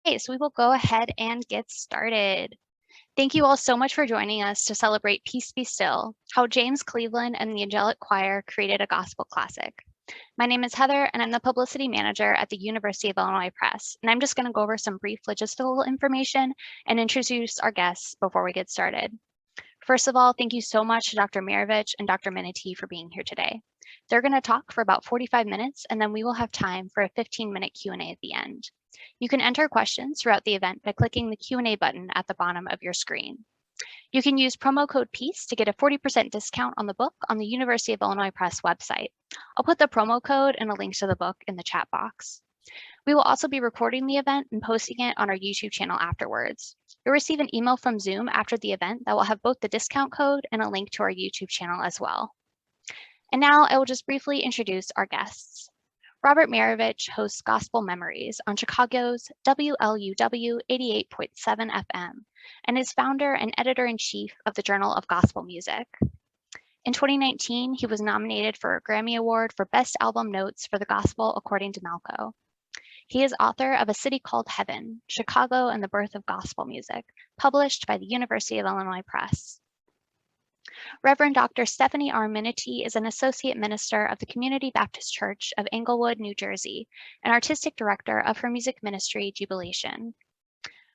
Okay, so we will go ahead and get started. Thank you all so much for joining us to celebrate Peace Be Still, how James Cleveland and the Angelic Choir created a gospel classic. My name is Heather, and I'm the publicity manager at the University of Illinois Press, and I'm just going to go over some brief logistical information and introduce our guests before we get started. First of all, thank you so much to Dr. Marovich and Dr. Minatee for being here today. They're going to talk for about 45 minutes, and then we will have time for a 15-minute Q&A at the end. You can enter questions throughout the event by clicking the Q&A button at the bottom of your screen. You can use promo code PEACE to get a 40% discount on the book on the University of Illinois Press website. I'll put the promo code and a link to the book in the chat box. We will also be recording the event and posting it on our YouTube channel afterwards. You'll receive an email from Zoom after the event that will have both the discount code and a link to our YouTube channel as well. And now I will just briefly introduce our guests. Robert Marovich hosts Gospel Memories on Chicago's WLUW 88.7 FM and is founder and editor-in-chief of the Journal of Gospel Music. In 2019, he was nominated for a Grammy Award for Best Album Notes for the Gospel According to Malco. He is author of A City Called Heaven, Chicago and the Birth of Gospel Music, published by the University of Illinois Press. Reverend Dr. Stefanie R. Minatee is an associate minister of the Community Baptist Church of Englewood, New Jersey, and artistic director of her music ministry, Jubilation.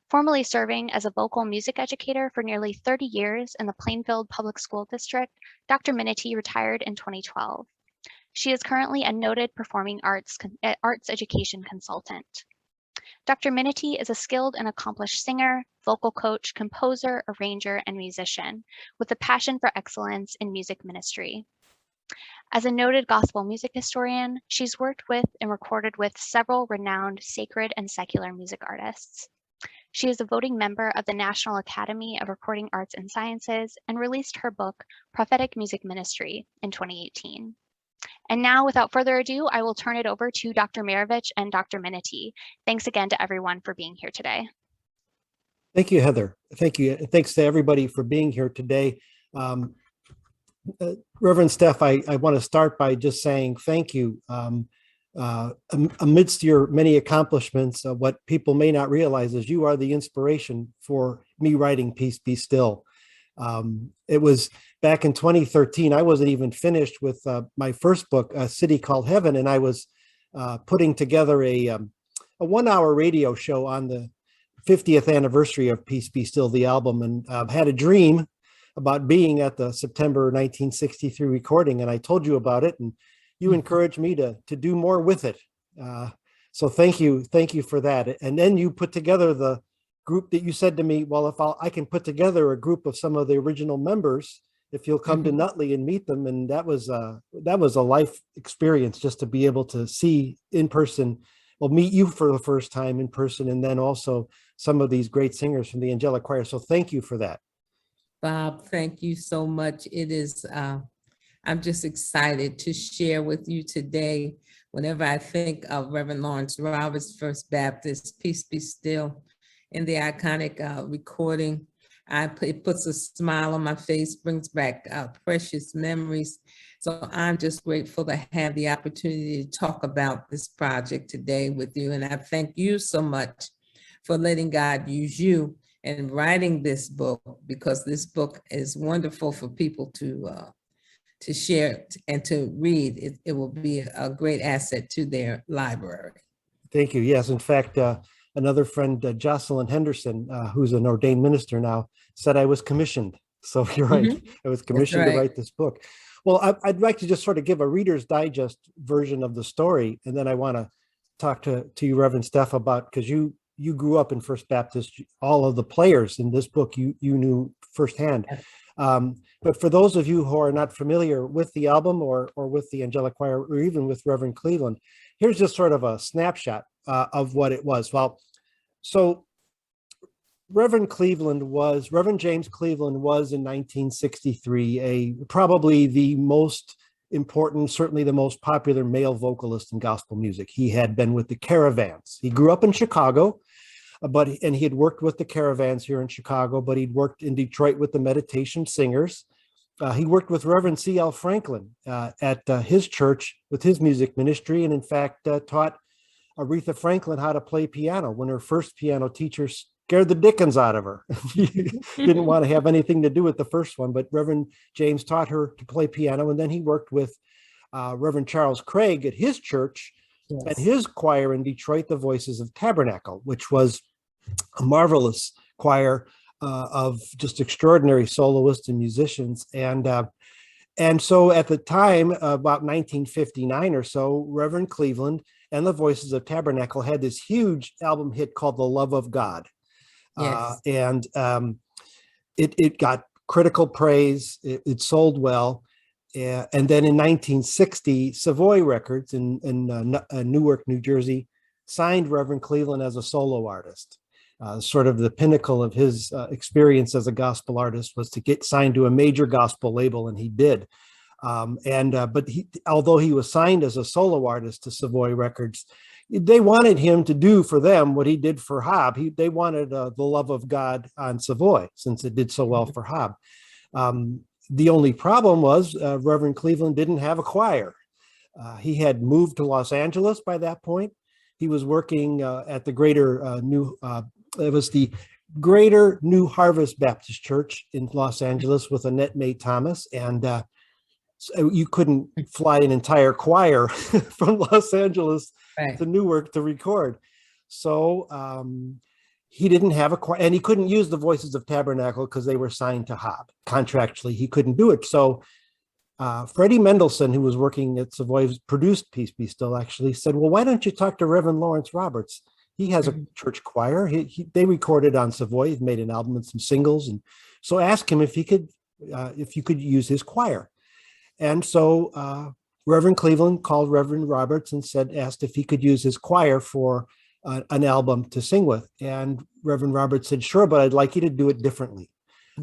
Formerly serving as a vocal music educator for nearly 30 years in the Plainfield Public School District, Dr. Minatee retired in 2012. She is currently a noted performing arts education consultant. Dr. Minatee is a skilled and accomplished singer, vocal coach, composer, arranger, and musician with a passion for excellence in music ministry. As a noted gospel music historian, she's worked with and recorded with several renowned sacred and secular music artists. She is a voting member of the National Academy of Recording Arts and Sciences and released her book, Prophetic Music Ministry, in 2018. And now, without further ado, I will turn it over to Dr. Marovich and Dr. Minatee. Thanks again to everyone for being here today. Thank you, Heather. Thank you. Thanks to everybody for being here today. Reverend Steph, I want to start by just saying thank you. Amidst your many accomplishments, what people may not realize is you are the inspiration for me writing Peace Be Still. It was back in 2013. I wasn't even finished with my first book, A City Called Heaven, and I was putting together a 1-hour radio show on the 50th anniversary of Peace Be Still, the album, and had a dream about being at the September 1963 recording, and I told you about it, and you encouraged me to do more with it. So thank you for that. And then you put together the group that you said to me, well, if I can put together a group of some of the original members, if you'll come to Nutley and meet them. And that was a life experience just to be able to see in person, well, meet you for the first time in person, and then also some of these great singers from the Angelic Choir. So thank you for that. Bob, thank you so much. It is, I'm just excited to share with you today. Whenever I think of Reverend Lawrence Roberts, First Baptist, Peace Be Still, in the iconic recording, it puts a smile on my face, brings back precious memories. So I'm just grateful to have the opportunity to talk about this project today with you. And I thank you so much for letting God use you in writing this book, because this book is wonderful for people to share and to read. It will be a great asset to their library. Thank you. Yes, in fact, another friend, Jocelyn Henderson, who's an ordained minister now, said I was commissioned. So you're right. I was commissioned to write this book. Well, I'd like to just sort of give a Reader's Digest version of the story. And then I want to talk to you, Reverend Steph, about, because you grew up in First Baptist, all of the players in this book you knew firsthand. But for those of you who are not familiar with the album or with the Angelic Choir, or even with Reverend Cleveland, here's just sort of a snapshot of what it was. Well, so Reverend James Cleveland was in 1963 probably the most important, certainly the most popular male vocalist in gospel music. He had been with the Caravans. He grew up in Chicago, and he had worked with the Caravans here in Chicago, but he'd worked in Detroit with the Meditation Singers. He worked with Reverend C.L. Franklin at his church with his music ministry, and in fact taught Aretha Franklin how to play piano when her first piano teacher scared the dickens out of her. She didn't want to have anything to do with the first one, but Reverend James taught her to play piano. And then he worked with Reverend Charles Craig at his church and his choir in Detroit, the Voices of Tabernacle, which was a marvelous choir of just extraordinary soloists and musicians. And so at the time, about 1959 or so, Reverend Cleveland and the Voices of Tabernacle had this huge album hit called The Love of God. And it got critical praise. It sold well. And then in 1960, Savoy Records in Newark, New Jersey, signed Reverend Cleveland as a solo artist. Sort of the pinnacle of his experience as a gospel artist was to get signed to a major gospel label, and he did. But although he was signed as a solo artist to Savoy Records, they wanted him to do for them what he did for Hobb. They wanted The Love of God on Savoy, since it did so well for Hobb. The only problem was Reverend Cleveland didn't have a choir. He had moved to Los Angeles by that point. He was working at the the Greater New Harvest Baptist Church in Los Angeles with Annette Mae Thomas. And so you couldn't fly an entire choir from Los Angeles to Newark to record. So he didn't have a choir, and he couldn't use the Voices of Tabernacle because they were signed to Hobb. Contractually, he couldn't do it. So Freddie Mendelson, who was working at Savoy, produced Peace Be Still, actually said, well, why don't you talk to Reverend Lawrence Roberts? He has a church choir. They recorded on Savoy. He made an album and some singles. And so ask him if you could use his choir. And so Reverend Cleveland called Reverend Roberts and asked if he could use his choir for an album to sing with. And Reverend Roberts said, sure, but I'd like you to do it differently.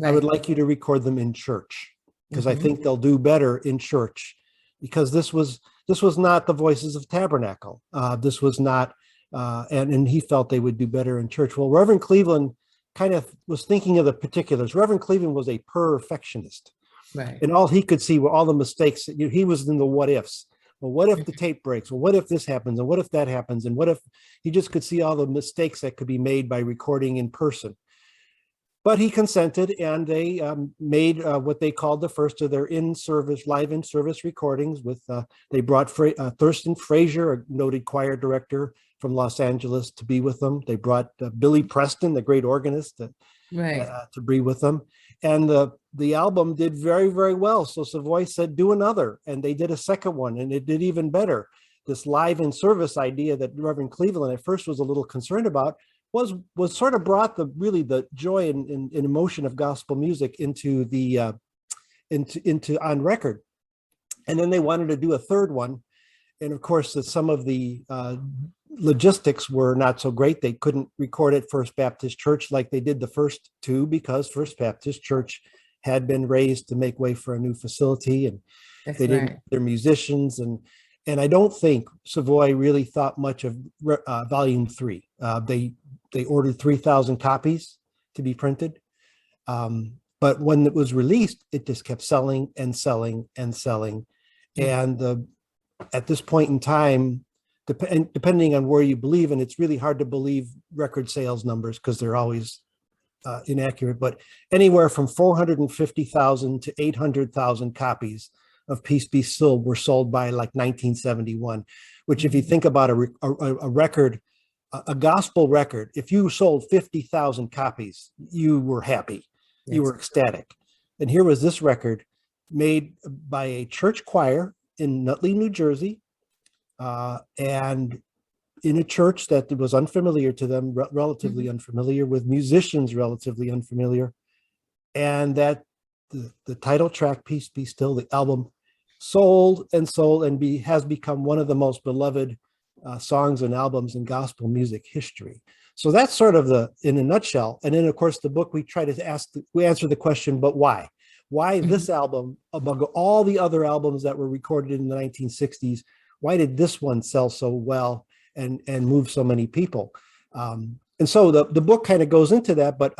I would like you to record them in church, because I think they'll do better in church, because this was not the Voices of Tabernacle. This was not, and he felt they would do better in church. Well, Reverend Cleveland kind of was thinking of the particulars. Reverend Cleveland was a perfectionist. And all he could see were all the mistakes. He was in the what ifs. Well, what if the tape breaks? Well, what if this happens? And what if that happens? And what if he just could see all the mistakes that could be made by recording in person? But he consented, and they made what they called the first of their live in-service recordings. They brought Thurston Frazier, a noted choir director from Los Angeles, to be with them. They brought Billy Preston, the great organist, to be with them. And the album did very, very well. So Savoy said, do another. And they did a second one, and it did even better. This live in-service idea that Reverend Cleveland at first was a little concerned about was sort of brought the joy and emotion of gospel music into on record. And then they wanted to do a third one. And of course, some of the logistics were not so great. They couldn't record at First Baptist Church like they did the first two, because First Baptist Church had been raised to make way for a new facility, and they're musicians. And I don't think Savoy really thought much of Volume 3. They ordered 3,000 copies to be printed. But when it was released, it just kept selling and selling and selling. And at this point in time, depending on where you believe, and it's really hard to believe record sales numbers because they're always inaccurate, but anywhere from 450,000 to 800,000 copies of Peace Be Still were sold by like 1971, which, if you think about a record, a gospel record, if you sold 50,000 copies, you were happy, you were ecstatic. And here was this record made by a church choir in Nutley, New Jersey, and in a church that was unfamiliar to them, relatively unfamiliar, with musicians relatively unfamiliar. And that the title track, Peace Be Still, the album, sold and sold and has become one of the most beloved songs and albums in gospel music history. So that's sort of in a nutshell. And then, of course, the book, we answer the question, but why? Why this album, among all the other albums that were recorded in the 1960s, why did this one sell so well and move so many people? And so the book kind of goes into that, but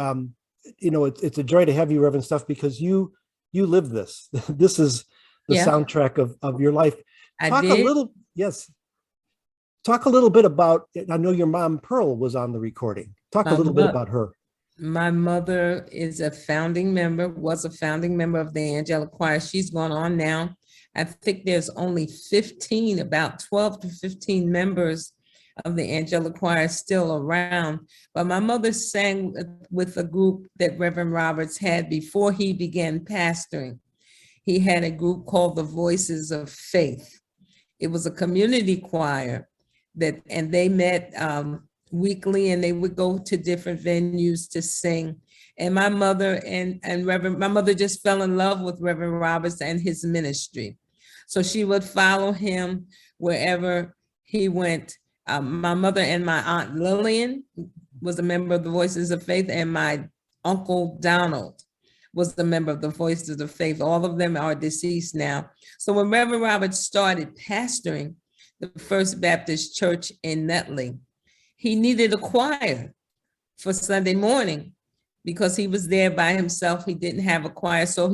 it's a joy to have you, Reverend Steph, because you live this. This is the soundtrack of your life. Talk a little, yes. talk a little bit about, I know your mom, Pearl, was on the recording. Talk a little bit about her. My mother is a founding member, was a founding member of the Angelic Choir. She's gone on now. I think there's only 15, about 12 to 15 members of the Angelic Choir still around. But my mother sang with a group that Reverend Roberts had before he began pastoring. He had a group called the Voices of Faith. It was a community choir and they met weekly, and they would go to different venues to sing. And my mother my mother just fell in love with Reverend Roberts and his ministry. So she would follow him wherever he went. My mother and my Aunt Lillian was a member of the Voices of Faith, and my Uncle Donald was the member of the Voices of Faith. All of them are deceased now. So when Reverend Roberts started pastoring the First Baptist Church in Nutley, he needed a choir for Sunday morning because he was there by himself. He didn't have a choir. So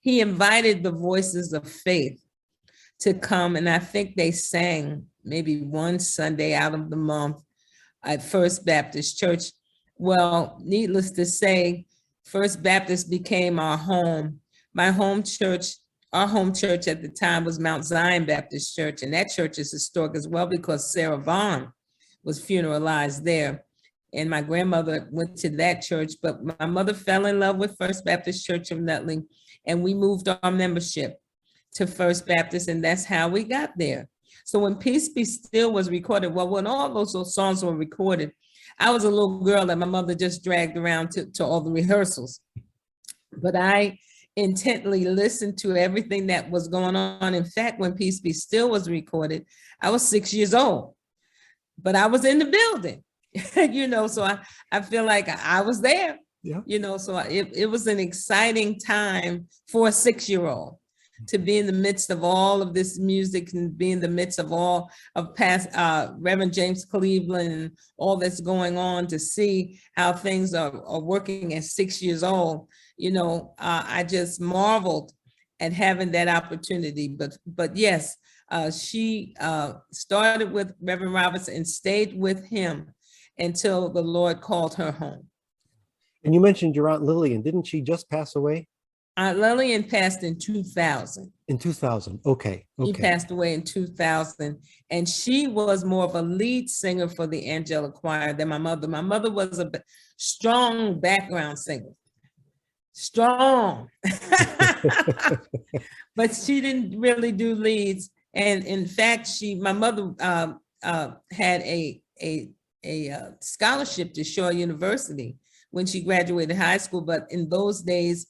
he invited the Voices of Faith to come. And I think they sang maybe one Sunday out of the month at First Baptist Church. Well, needless to say, First Baptist became our home. My home church, our home church at the time was Mount Zion Baptist Church. And that church is historic as well because Sarah Vaughn was funeralized there. And my grandmother went to that church, but my mother fell in love with First Baptist Church of Nutley, and we moved our membership to First Baptist, and that's how we got there. So when Peace Be Still was recorded, well, when all those songs were recorded, I was a little girl that my mother just dragged around to all the rehearsals. But I intently listened to everything that was going on. In fact, when Peace Be Still was recorded, I was 6 years old. But I was in the building, so I feel like I was there, so it was an exciting time for a 6-year-old to be in the midst of all of this music and be in the midst of all of past Reverend James Cleveland and all that's going on, to see how things are working at 6 years old. I just marveled at having that opportunity. But yes, she started with Reverend Roberts and stayed with him until the Lord called her home. And you mentioned your Aunt Lillian. Didn't she just pass away? Aunt Lillian passed in 2000. In 2000, okay. She passed away in 2000, and she was more of a lead singer for the Angelic Choir than my mother. My mother was a strong background singer. Strong. But she didn't really do leads. And in fact, my mother had a scholarship to Shaw University when she graduated high school. But in those days,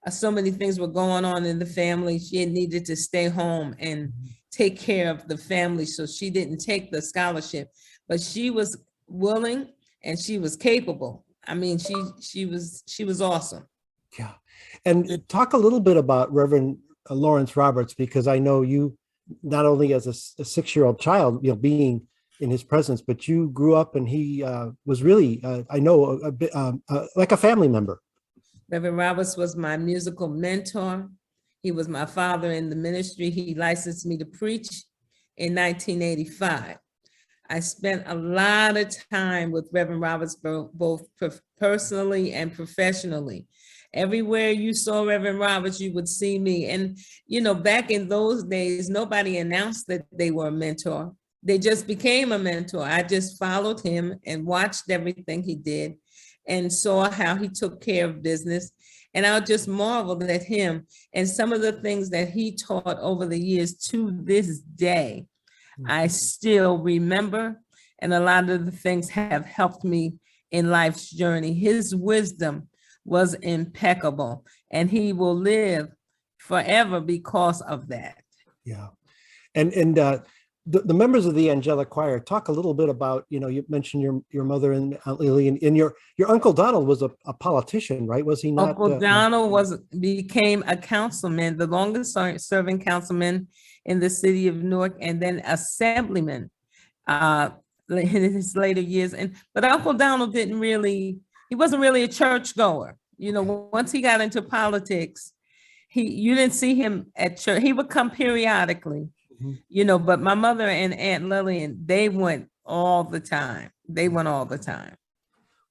so many things were going on in the family. She needed to stay home and take care of the family. So she didn't take the scholarship, but she was willing and she was capable. I mean, she was awesome. Yeah. And talk a little bit about Reverend Lawrence Roberts, because I know you, not only as a 6-year-old child, being in his presence, but you grew up and he was really, I know, a bit like a family member. Reverend Roberts was my musical mentor. He was my father in the ministry. He licensed me to preach in 1985. I spent a lot of time with Reverend Roberts, both personally and professionally. Everywhere you saw Reverend Roberts, you would see me. And, back in those days, nobody announced that they were a mentor. They just became a mentor. I just followed him and watched everything he did and saw how he took care of business. And I just marveled at him and some of the things that he taught over the years. To this day, I still remember, and a lot of the things have helped me in life's journey. His wisdom was impeccable, and he will live forever because of that. Yeah. And the members of the Angelic Choir, talk a little bit about, you mentioned your mother and Aunt Lillian, and your Uncle Donald was a politician, right? Was he not? Uncle Donald became a councilman, the longest serving councilman in the city of Newark, and then assemblyman in his later years. But Uncle Donald he wasn't really a churchgoer. Once he got into politics, you didn't see him at church. He would come periodically, you know, but my mother and Aunt Lillian, they went all the time. They went all the time.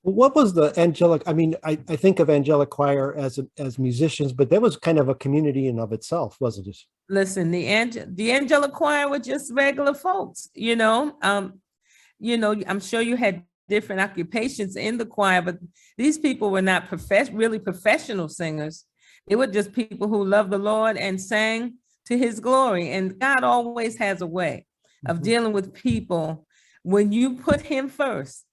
What was the Angelic? I mean, I think of Angelic Choir as musicians, but that was kind of a community in of itself, wasn't it? Listen, the Angelic Choir were just regular folks, you know. I'm sure you had different occupations in the choir, but these people were not really professional singers. They were just people who loved the Lord and sang to his glory. And God always has a way of dealing with people. When you put him first,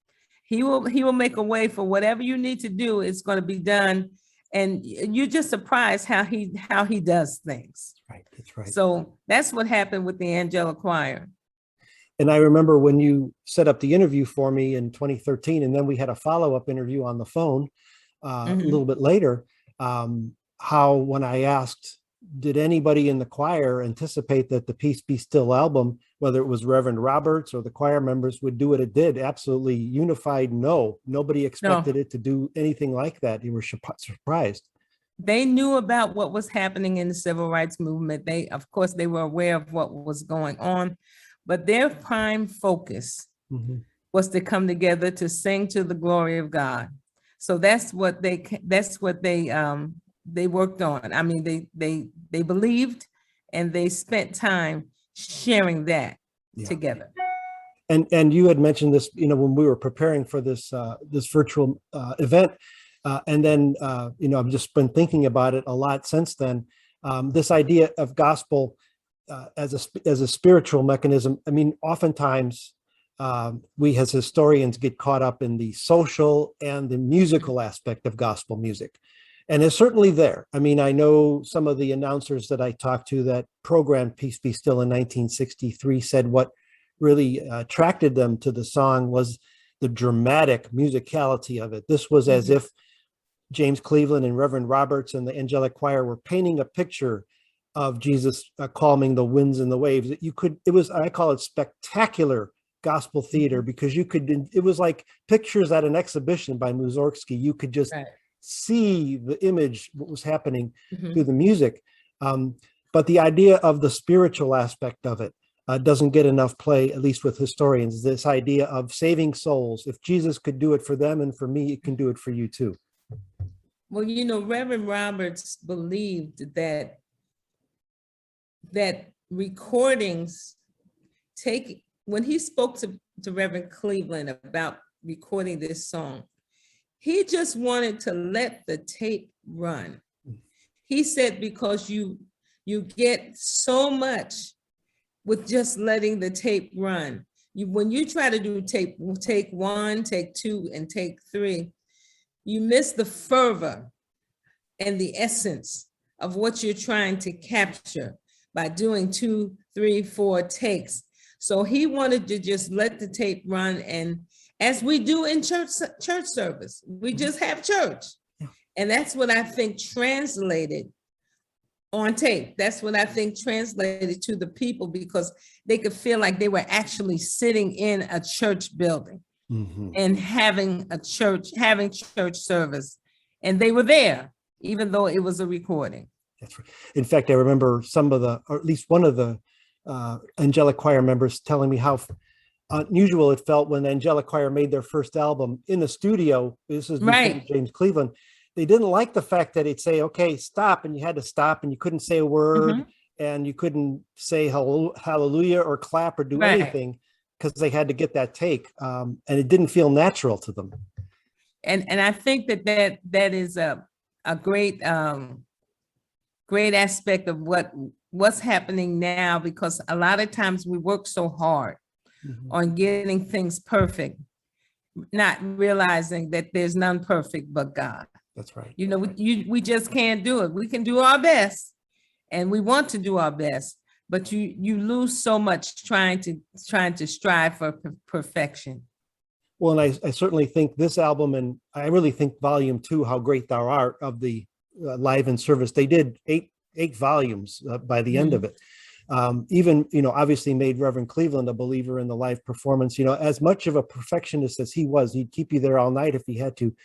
he will make a way for whatever you need to do. It's going to be done. And you're just surprised how he does things. Right, that's right. So that's what happened with the Angelic Choir. And I remember when you set up the interview for me in 2013, and then we had a follow-up interview on the phone a little bit later, how when I asked, did anybody in the choir anticipate that the Peace Be Still album, whether it was Reverend Roberts or the choir members, would do what it did? Absolutely unified no. Nobody expected it to do anything like that. You were surprised. They knew about what was happening in the civil rights movement. Of course, they were aware of what was going on, but their prime focus was to come together to sing to the glory of God. So that's what they worked on. I mean, they believed, and they spent time sharing that together. And you had mentioned this, you know, when we were preparing for this this virtual event, and then you know, I've just been thinking about it a lot since then. This idea of gospel as a spiritual mechanism. I mean, oftentimes we as historians get caught up in the social and the musical aspect of gospel music. And it's certainly there. I mean, I know some of the announcers that I talked to that programmed Peace Be Still in 1963 said what really attracted them to the song was the dramatic musicality of it. This was as if James Cleveland and Reverend Roberts and the Angelic Choir were painting a picture of Jesus calming the winds and the waves. I call it spectacular gospel theater, because it was like pictures at an exhibition by Mussorgsky. You could just see the image, what was happening through the music. But the idea of the spiritual aspect of it doesn't get enough play, at least with historians. This idea of saving souls. If Jesus could do it for them and for me, it can do it for you too. Well, you know, Reverend Roberts believed that recordings when he spoke to Reverend Cleveland about recording this song, he just wanted to let the tape run. He said, because you get so much with just letting the tape run. When you try to do take 1, take 2, and take 3, you miss the fervor and the essence of what you're trying to capture by doing 2, 3, 4 takes. So he wanted to just let the tape run, and as we do in church service, we just have church. And that's what I think translated on tape. That's what I think translated to the people, because they could feel like they were actually sitting in a church building and having church service. And they were there, even though it was a recording. That's right. In fact, I remember or at least one of the Angelic Choir members telling me how unusual it felt when the Angelic Choir made their first album in the studio. This is before James Cleveland. They didn't like the fact that it'd say, okay, stop, and you had to stop, and you couldn't say a word, and you couldn't say hallelujah or clap or do anything, because they had to get that take, and it didn't feel natural to them. And I think that is a great great aspect of what's happening now, because a lot of times we work so hard on getting things perfect, not realizing that there's none perfect but God. That's right. You know, we just can't do it. We can do our best, and we want to do our best, but you lose so much trying to strive for perfection. Well, and I certainly think this album, and I really think Volume 2, How Great Thou Art, of the live in service, they did eight volumes by the end of it. Even, you know, obviously made Reverend Cleveland a believer in the live performance. You know, as much of a perfectionist as he was, he'd keep you there all night if he had to.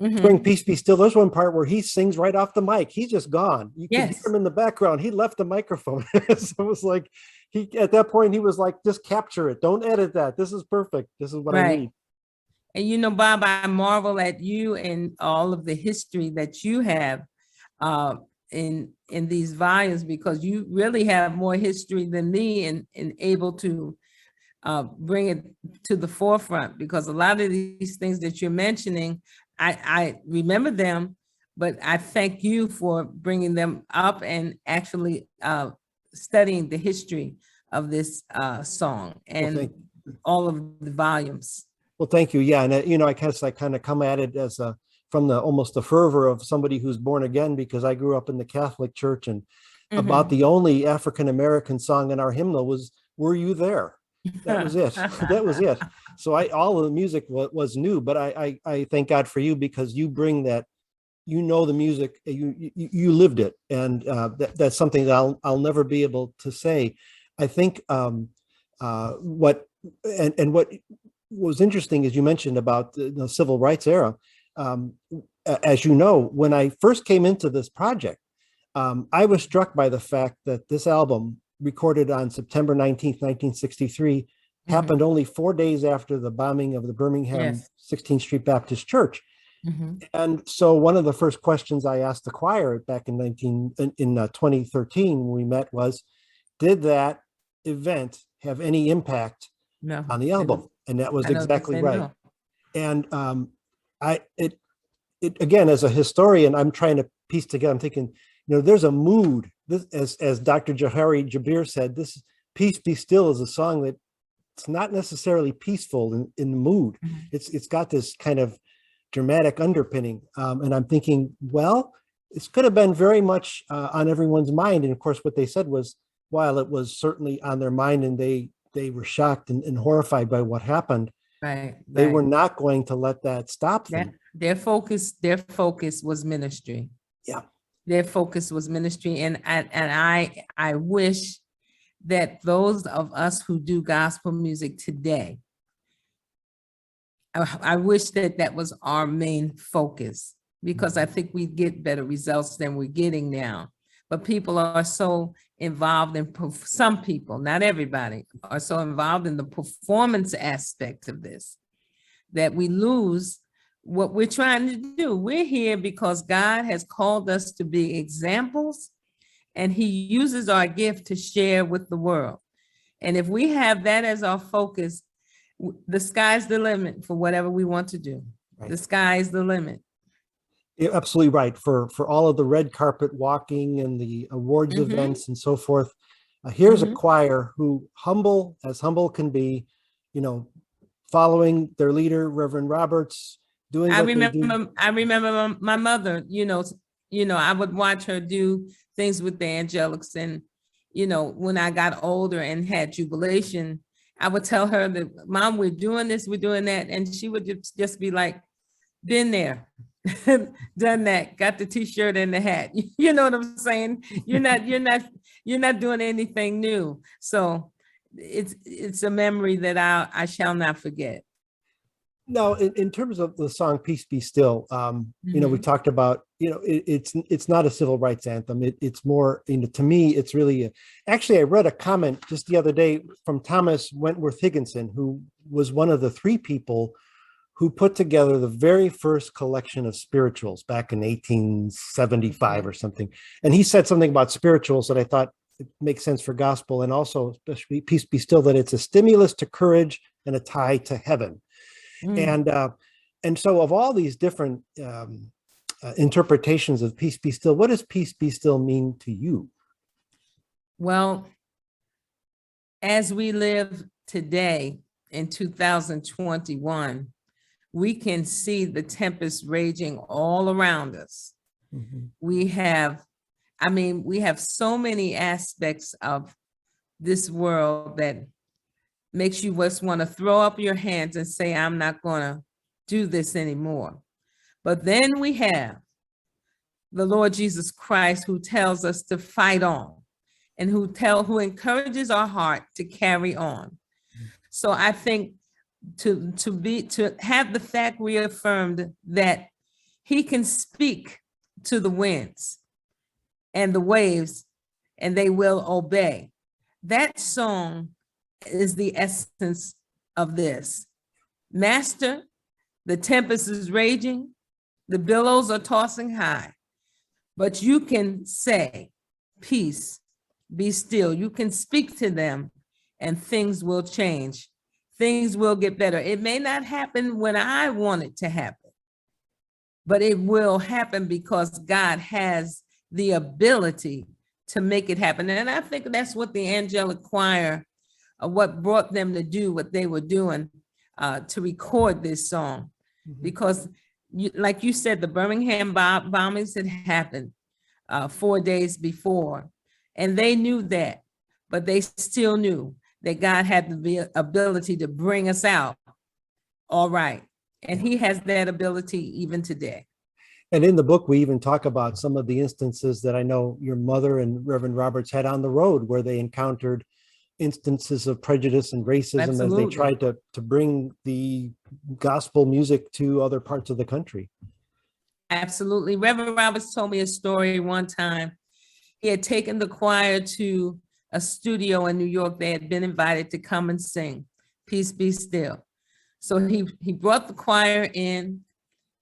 Bring Peace Be Still. There's one part where he sings right off the mic. He's just gone. You can hear him in the background. He left the microphone. So it was like he at that point he was like, just capture it. Don't edit that. This is perfect. This is what I need. And you know, Bob, I marvel at you and all of the history that you have in these volumes, because you really have more history than me and able to bring it to the forefront, because a lot of these things that you're mentioning, I remember them, but I thank you for bringing them up and actually studying the history of this song and all of the volumes. Well, thank you. Yeah, and I kind of come at it as from the almost the fervor of somebody who's born again, because I grew up in the Catholic Church, and about the only African American song in our hymnal was "Were You There?" That was it. That was it. So all of the music was new, but I thank God for you, because you bring that, the music, you lived it, and that's something that I'll never be able to say. I think what was interesting is you mentioned about the civil rights era. As you know, when I first came into this project, I was struck by the fact that this album, recorded on September 19th, 1963, happened only 4 days after the bombing of the Birmingham 16th Street Baptist Church. And so one of the first questions I asked the choir back in 2013 when we met was, did that event have any impact on the album? And that was exactly right. No. And again, as a historian, I'm trying to piece together, I'm thinking, there's a mood. This, as Dr. Jahari Jabir said, this "Peace Be Still" is a song that it's not necessarily peaceful in the mood. It's got this kind of dramatic underpinning. And I'm thinking, well, this could have been very much on everyone's mind. And of course, what they said was, while it was certainly on their mind and they were shocked and horrified by what happened, they were not going to let that stop them. Their focus was ministry. Yeah. Their focus was ministry. And I wish that those of us who do gospel music today, I wish that was our main focus, because I think we get better results than we're getting now. But people are so involved in, some people, not everybody, are so involved in the performance aspect of this, that we lose what we're trying to do. We're here because God has called us to be examples, and he uses our gift to share with the world. And if we have that as our focus, the sky's the limit for whatever we want to do. The sky's the limit. You're absolutely right. For all of the red carpet walking and the awards events and so forth, here's a choir who humble can be, following their leader, Reverend Roberts, doing what they do. I remember my mother, I would watch her do things with the Angelics, and when I got older and had jubilation, I would tell her that, Mom, we're doing this, we're doing that. And she would just be like, been there, done that, got the t-shirt and the hat. You know what I'm saying? You're not doing anything new. So it's a memory that I shall not forget. Now, in terms of the song "Peace Be Still," we talked about, it's not a civil rights anthem. It's more, to me, it's really. Actually, I read a comment just the other day from Thomas Wentworth Higginson, who was one of the three people who put together the very first collection of spirituals back in 1875 or something. And he said something about spirituals that I thought it makes sense for gospel, and also especially "Peace Be Still," that it's a stimulus to courage and a tie to heaven. And so of all these different interpretations of "Peace Be Still," what does "Peace Be Still" mean to you? Well, as we live today in 2021, we can see the tempest raging all around us. We have so many aspects of this world that makes you just want to throw up your hands and say, I'm not going to do this anymore. But then we have the Lord Jesus Christ, who tells us to fight on, and who encourages our heart to carry on. So I think to have the fact reaffirmed that he can speak to the winds and the waves, and they will obey. That song is the essence of this. Master, the tempest is raging, the billows are tossing high, but you can say, peace, be still. You can speak to them and things will change. Things will get better. It may not happen when I want it to happen, but it will happen because God has the ability to make it happen. And I think that's what the Angelic Choir, what brought them to do what they were doing, to record this song. Because like you said, the Birmingham bombings had happened 4 days before, and they knew that, but they still knew that God had the ability to bring us out all right. And he has that ability even today. And in the book, we even talk about some of the instances that I know your mother and Reverend Roberts had on the road where they encountered instances of prejudice and racism. Absolutely. As they tried to bring the gospel music to other parts of the country. Absolutely. Reverend Roberts told me a story one time. He had taken the choir to a studio in New York. They had been invited to come and sing Peace Be Still. So he brought the choir in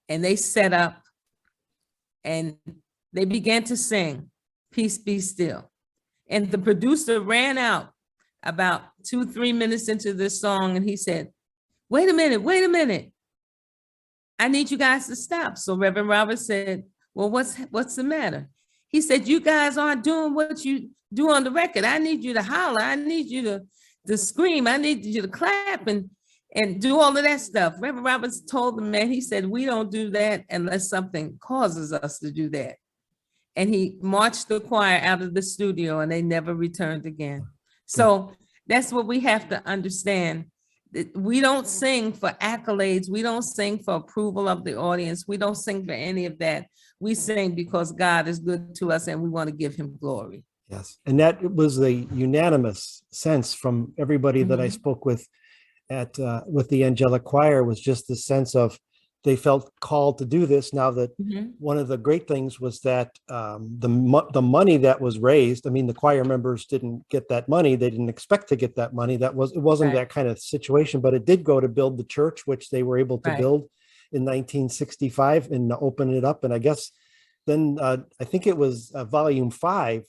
and they set up and they began to sing Peace Be Still. And the producer ran out about 2-3 minutes into this song and he said, wait a minute. I need you guys to stop. So Reverend Roberts said, well, what's the matter? He said, you guys aren't doing what you do on the record. I need you to holler. I need you to scream. I need you to clap and do all of that stuff. Reverend Roberts told the man, he said, we don't do that unless something causes us to do that. And he marched the choir out of the studio and they never returned again. So that's what we have to understand. We don't sing for accolades. We don't sing for approval of the audience. We don't sing for any of that. We sing because God is good to us and we want to give him glory. Yes. And that was the unanimous sense from everybody that I spoke with with the Angelic Choir, was just the sense of they felt called to do this. Now that one of the great things was that the money that was raised, I mean, the choir members didn't get that money. They didn't expect to get that money. It wasn't that kind of situation, but it did go to build the church, which they were able to build in 1965 and open it up. And I guess then I think it was volume 5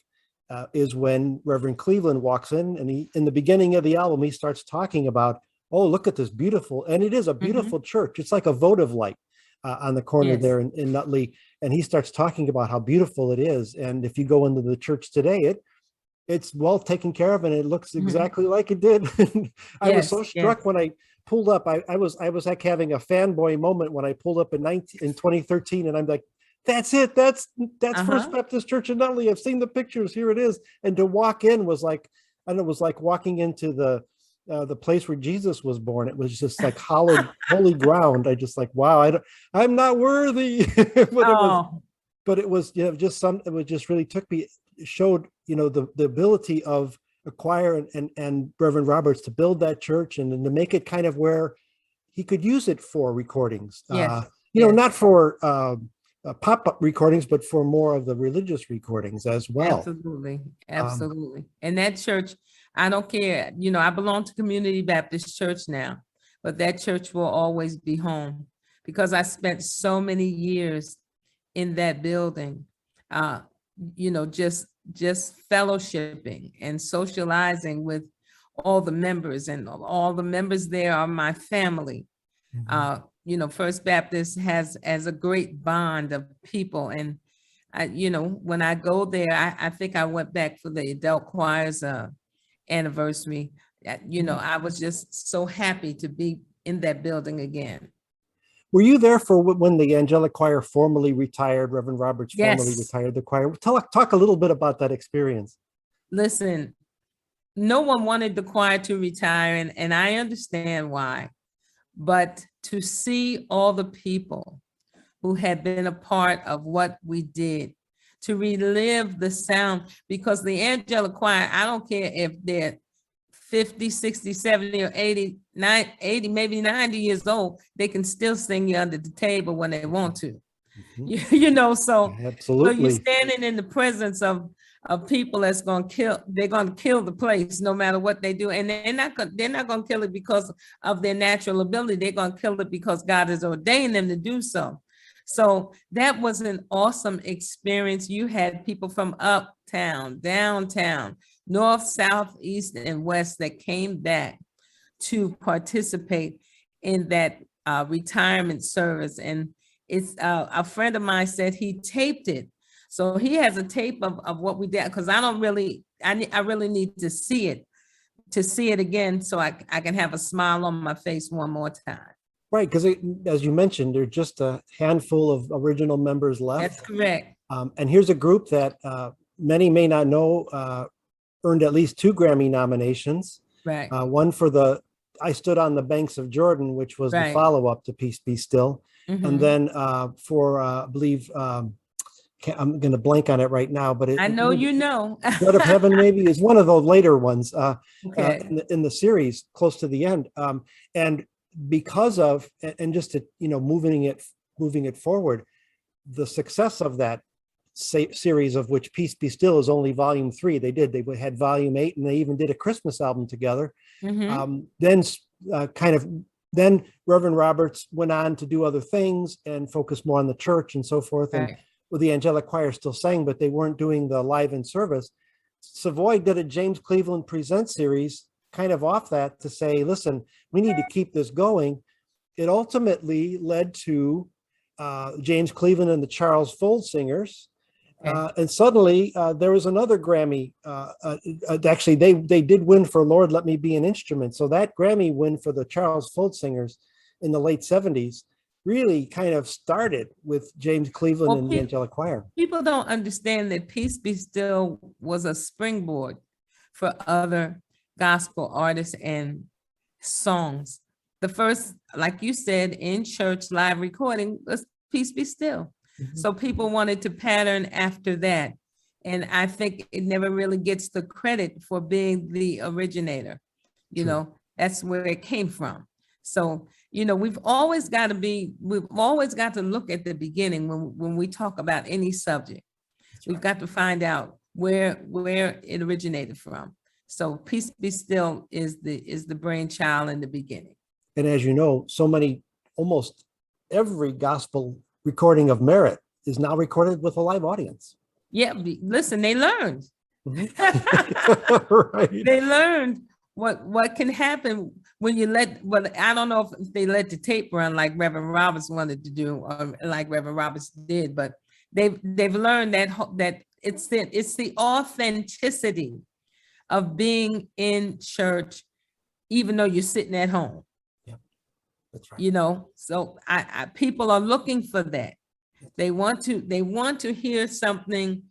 is when Reverend Cleveland walks in, and he, in the beginning of the album, he starts talking about, oh, look at this beautiful, and it is a beautiful church. It's like a votive light on the corner there in Nutley. And he starts talking about how beautiful it is. And if you go into the church today, it's well taken care of and it looks exactly like it did. I was so struck when I pulled up. I was like having a fanboy moment when I pulled up in 2013, and I'm like, that's it. That's First Baptist Church in Nutley. I've seen the pictures. Here it is. And to walk in was like, and it was like walking into the place where Jesus was born. It was just like holy ground. I just like, wow, I'm not worthy. but it was, it just really showed, the ability of a choir and Reverend Roberts to build that church and to make it kind of where he could use it for recordings. Not for pop-up recordings, but for more of the religious recordings as well. Absolutely. And that church, I don't care, I belong to Community Baptist Church now, but that church will always be home because I spent so many years in that building, just fellowshipping and socializing with all the members, and all the members there are my family. First Baptist has a great bond of people. And, when I go there, I think I went back for the adult choir's anniversary. I was just so happy to be in that building again. Were you there for when the Angelic Choir formally retired, Reverend Roberts formally retired the choir? Talk a little bit about that experience. Listen, no one wanted the choir to retire, and I understand why. But to see all the people who had been a part of what we did, to relive the sound, because the Angelic Choir, I don't care if they're 50, 60, 70, or 80, maybe 90 years old, they can still sing you under the table when they want to. So absolutely. So you're standing in the presence of of people that's they're gonna kill the place no matter what they do. And they're not gonna kill it because of their natural ability. They're gonna kill it because God has ordained them to do so. So that was an awesome experience. You had people from uptown, downtown, north, south, east, and west that came back to participate in that retirement service. And it's a friend of mine said he taped it. So he has a tape of what we did, because I really need to see it again so I can have a smile on my face one more time. Right, because as you mentioned, there's just a handful of original members left. That's correct. And here's a group that many may not know earned at least 2 Grammy nominations. Right. One for I Stood on the Banks of Jordan, which was the follow-up to Peace Be Still. And then for, I believe, I'm going to blank on it right now, but I know you know. Blood of Heaven maybe is one of those later ones in the series, close to the end. And because of, and just to, moving it forward, the success of that series, of which Peace Be Still is only volume 3. They had volume 8, and they even did a Christmas album together. Then Reverend Roberts went on to do other things and focus more on the church and so forth. And with the Angelic Choir still sang, but they weren't doing the live in service. Savoy did a James Cleveland Presents series kind of off that to say, listen, we need to keep this going. It ultimately led to James Cleveland and the Charles Fold Singers. And suddenly there was another Grammy. Actually, they did win for Lord, Let Me Be an Instrument. So that Grammy win for the Charles Fold Singers in the late 70s really kind of started with James Cleveland and the Angelic Choir. People don't understand that Peace Be Still was a springboard for other gospel artists and songs. The first, like you said, in church live recording was Peace Be Still. So people wanted to pattern after that. And I think it never really gets the credit for being the originator. That's where it came from. So, we've always got to look at the beginning when we talk about any subject. We've got to find out where it originated from. So Peace Be Still is the brainchild in the beginning. And as you know, almost every gospel recording of merit is now recorded with a live audience. Yeah, listen, they learned. Right. They learned what can happen when you I don't know if they let the tape run like Reverend Roberts wanted to do, or like Reverend Roberts did, but they've learned that it's the authenticity of being in church, even though you're sitting at home. Yeah, that's right. So people are looking for that. They want to hear something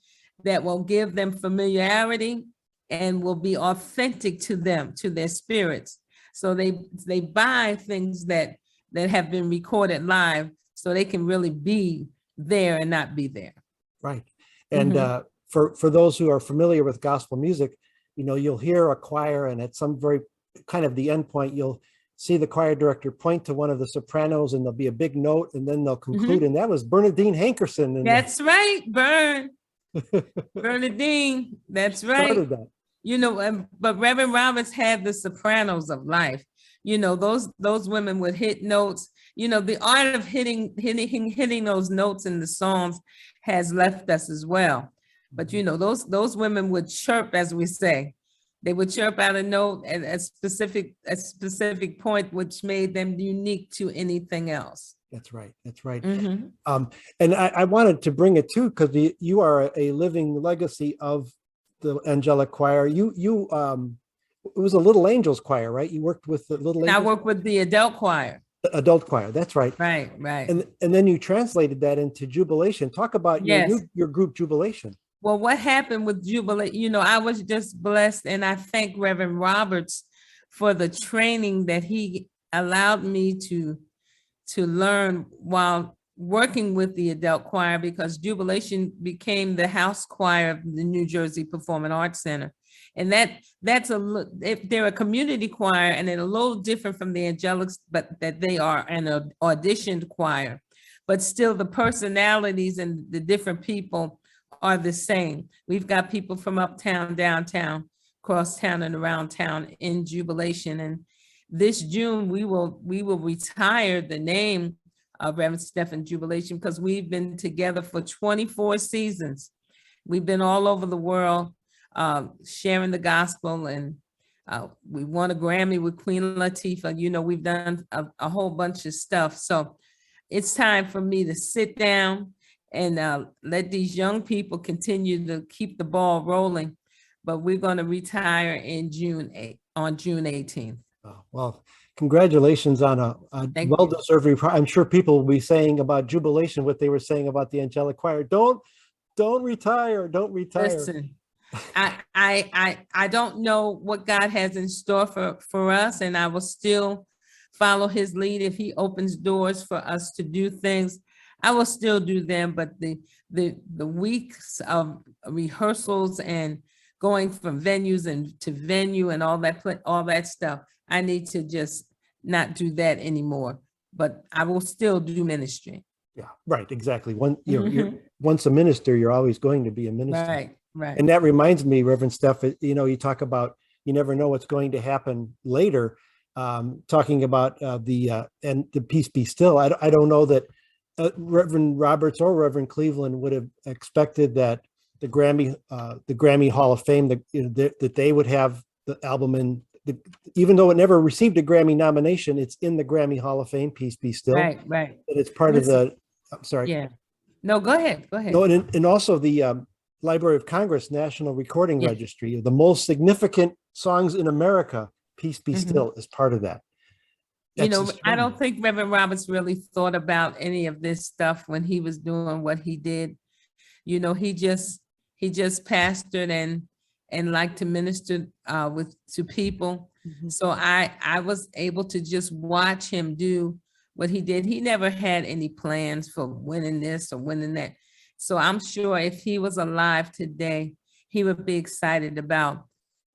that will give them familiarity and will be authentic to them, to their spirits. So they buy things that have been recorded live so they can really be there and not be there. Right. And for those who are familiar with gospel music, you'll hear a choir, and at some very kind of the end point, you'll see the choir director point to one of the sopranos, and there'll be a big note, and then they'll conclude. And that was Bernadine Hankerson. That's right, Bernadine. That's right. But Reverend Roberts had the sopranos of life. Those women would hit notes. The art of hitting those notes in the songs has left us as well. But those women would chirp, as we say. They would chirp out a note at a specific point, which made them unique to anything else. That's right. That's right. And I wanted to bring it too, because you are a living legacy of the Angelic Choir. It was a Little Angels choir, right? You worked with the Little Angels. I worked with the adult choir. The adult choir. That's right. Right. And then you translated that into Jubilation. Talk about your group Jubilation. Well, what happened with Jubilation? I was just blessed, and I thank Reverend Roberts for the training that he allowed me to learn while working with the adult choir, because Jubilation became the house choir of the New Jersey Performing Arts Center. And they're a community choir, and they're a little different from the Angelics, but that they are an auditioned choir. But still, the personalities and the different people are the same. We've got people from uptown, downtown, across town and around town in jubilation. And this June, we will retire the name of Reverend Stefan Jubilation because we've been together for 24 seasons. We've been all over the world sharing the gospel, and we won a Grammy with Queen Latifah. You know, we've done a whole bunch of stuff. So it's time for me to sit down and let these young people continue to keep the ball rolling. But we're going to retire in on June 18th. Oh, well, congratulations on a well-deserved. I'm sure people will be saying about jubilation what they were saying about the Angelic Choir. Don't retire. Don't retire. Listen, I don't know what God has in store for us, and I will still follow his lead. If he opens doors for us to do things, I will still do them. But the weeks of rehearsals and going from venues and to venue and all that stuff, I need to just not do that anymore. But I will still do ministry. Yeah, right, exactly. You're once a minister, you're always going to be a minister. Right, right. And that reminds me, Reverend Steph, you know, you talk about you never know what's going to happen later. Talking about the Peace Be Still. I don't know that Reverend Roberts or Reverend Cleveland would have expected that the Grammy Hall of Fame that they would have the album in. Even though it never received a Grammy nomination, it's in the Grammy Hall of Fame. Peace Be Still. Right, right. And it's part of the. I'm sorry. Yeah. No, go ahead. Go ahead. No, and also the Library of Congress National Recording Registry, the most significant songs in America. Peace Be Still is part of that. You know, I don't think Reverend Roberts really thought about any of this stuff when he was doing what he did. You know, he just pastored and liked to minister to people. So I was able to just watch him do what he did. He never had any plans for winning this or winning that. So I'm sure if he was alive today, he would be excited about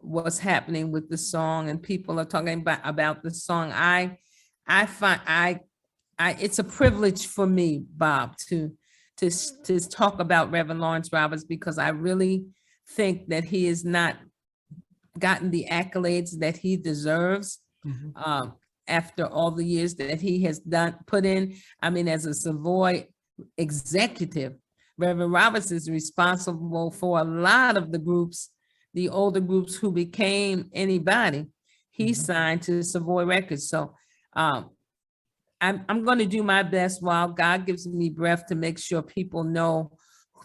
what's happening with the song, and people are talking about the song. I find it's a privilege for me, Bob, to talk about Reverend Lawrence Roberts, because I really think that he has not gotten the accolades that he deserves after all the years that he has put in. I mean, as a Savoy executive, Reverend Roberts is responsible for a lot of the groups, the older groups who became anybody. He signed to Savoy Records. So I'm going to do my best while God gives me breath to make sure people know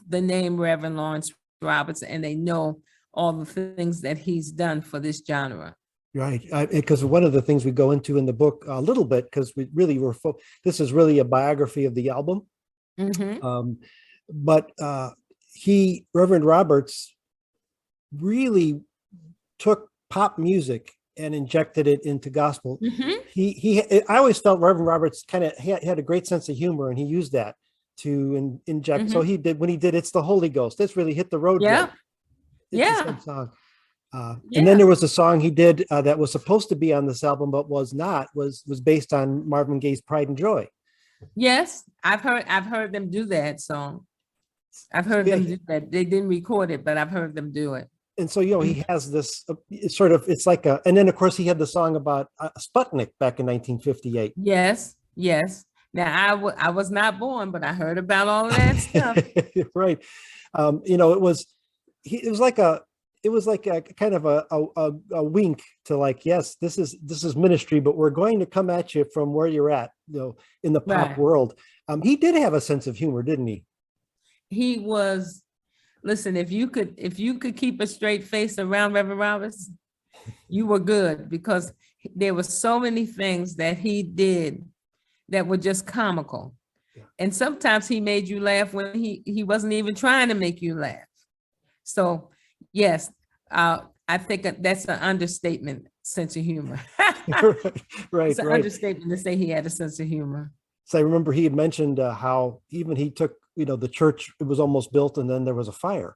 the name Reverend Lawrence Roberts and they know all the things that he's done for this genre. Right, because one of the things we go into in the book a little bit, because we really this is really a biography of the album. But Reverend Roberts really took pop music and injected it into gospel. I always felt Reverend Roberts had a great sense of humor, and he used that to inject. So he did, when he did It's the Holy Ghost, this really hit the road. Yeah. It's the same song. And then there was a song he did that was supposed to be on this album, but was not, was based on Marvin Gaye's Pride and Joy. Yes, I've heard them do that song. I've heard them do that. They didn't record it, but I've heard them do it. And so, you know, he has this it's like and then of course he had the song about Sputnik back in 1958. Yes. Now I was not born, but I heard about all of that stuff. Right. You know, it was like a kind of a wink to, like, yes, this is ministry, but we're going to come at you from where you're at, you know, in the pop world. He did have a sense of humor, didn't he? He was. Listen, if you could keep a straight face around Reverend Roberts, you were good, because there were so many things that he did that were just comical. And sometimes he made you laugh when he wasn't even trying to make you laugh. So yes, I think that's an understatement, sense of humor. Right. It's an understatement to say he had a sense of humor. So I remember he had mentioned how even he took, you know, the church, it was almost built and then there was a fire.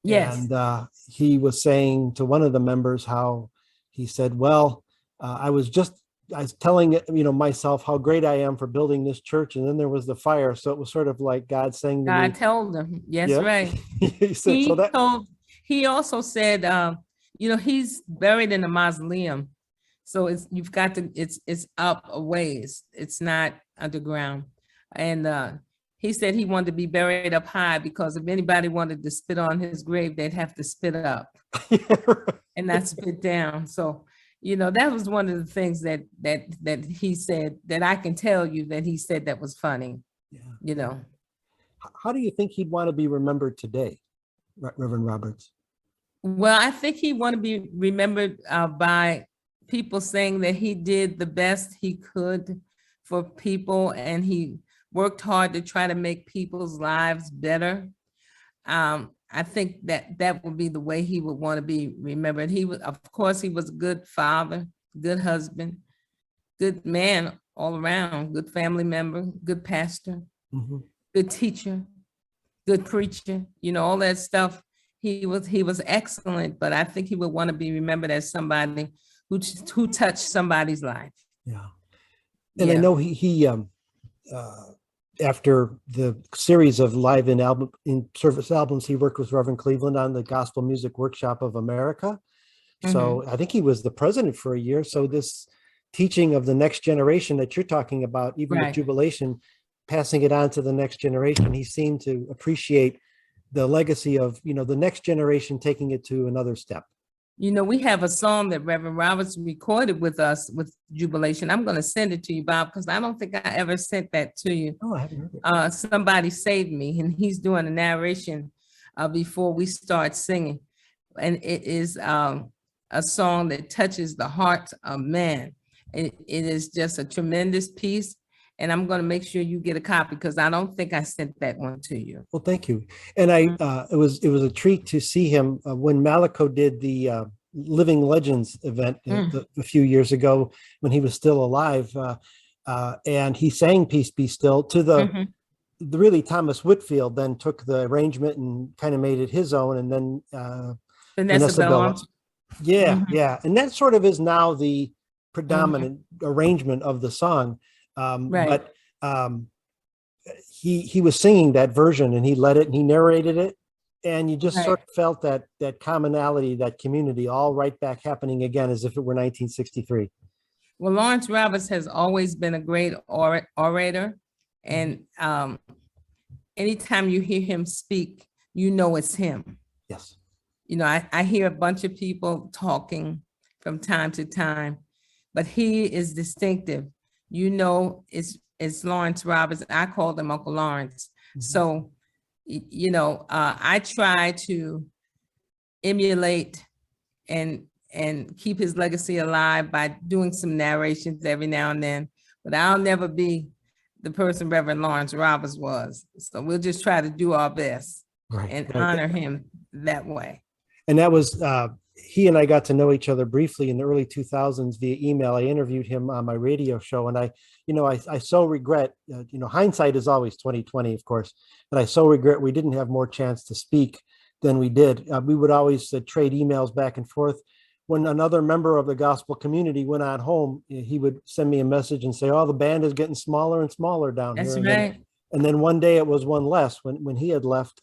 Yes. And he was saying to one of the members how he said, well, I was just was telling myself how great I am for building this church, and then there was the fire. So it was sort of like God saying to me, God told him, yes, yeah. right. He said, He also said, he's buried in a mausoleum. So you've got to, it's up a ways. It's not underground. And he said he wanted to be buried up high because if anybody wanted to spit on his grave, they'd have to spit up and not spit down. So, that was one of the things that he said that I can tell you that he said that was funny. Yeah. How do you think he'd want to be remembered today, Reverend Roberts? Well, I think he want to be remembered by people saying that he did the best he could for people, and he worked hard to try to make people's lives better. I think that would be the way he would want to be remembered. Of course, he was a good father, good husband, good man all around, good family member, good pastor, good teacher, good preacher, all that stuff. He was excellent, but I think he would want to be remembered as somebody who touched somebody's life. Yeah. And I know he after the series of live in service albums, he worked with Reverend Cleveland on the Gospel Music Workshop of America. So I think he was the president for a year. So this teaching of the next generation that you're talking about, even with Jubilation, passing it on to the next generation, he seemed to appreciate the legacy of, the next generation taking it to another step. We have a song that Reverend Roberts recorded with us with Jubilation. I'm going to send it to you, Bob, because I don't think I ever sent that to you. Oh, I haven't heard it. Somebody Saved Me, and he's doing a narration before we start singing. And it is a song that touches the heart of man. It is just a tremendous piece. And I'm going to make sure you get a copy because I don't think I sent that one to you. Well, thank you. And it was a treat to see him when Malico did the Living Legends event a few years ago when he was still alive. And he sang Peace Be Still to the really Thomas Whitfield then took the arrangement and kind of made it his own. And then Vanessa Bella. Yeah. And that sort of is now the predominant arrangement of the song. But he was singing that version and he led it and he narrated it. And you just sort of felt that commonality, that community all right back happening again as if it were 1963. Well, Lawrence Roberts has always been a great orator. And anytime you hear him speak, it's him. Yes. I hear a bunch of people talking from time to time, but he is distinctive. It's Lawrence Roberts. I call him Uncle Lawrence. So, I try to emulate and keep his legacy alive by doing some narrations every now and then, but I'll never be the person Reverend Lawrence Roberts was. So we'll just try to do our best and honor him that way. And that was, he and I got to know each other briefly in the early 2000s via email. I interviewed him on my radio show, and I so regret, hindsight is always 20/20, of course, but I so regret we didn't have more chance to speak than we did. We would always trade emails back and forth. When another member of the gospel community went on home, he would send me a message and say, "Oh, the band is getting smaller and smaller down here." That's right. And then one day it was one less when he had left.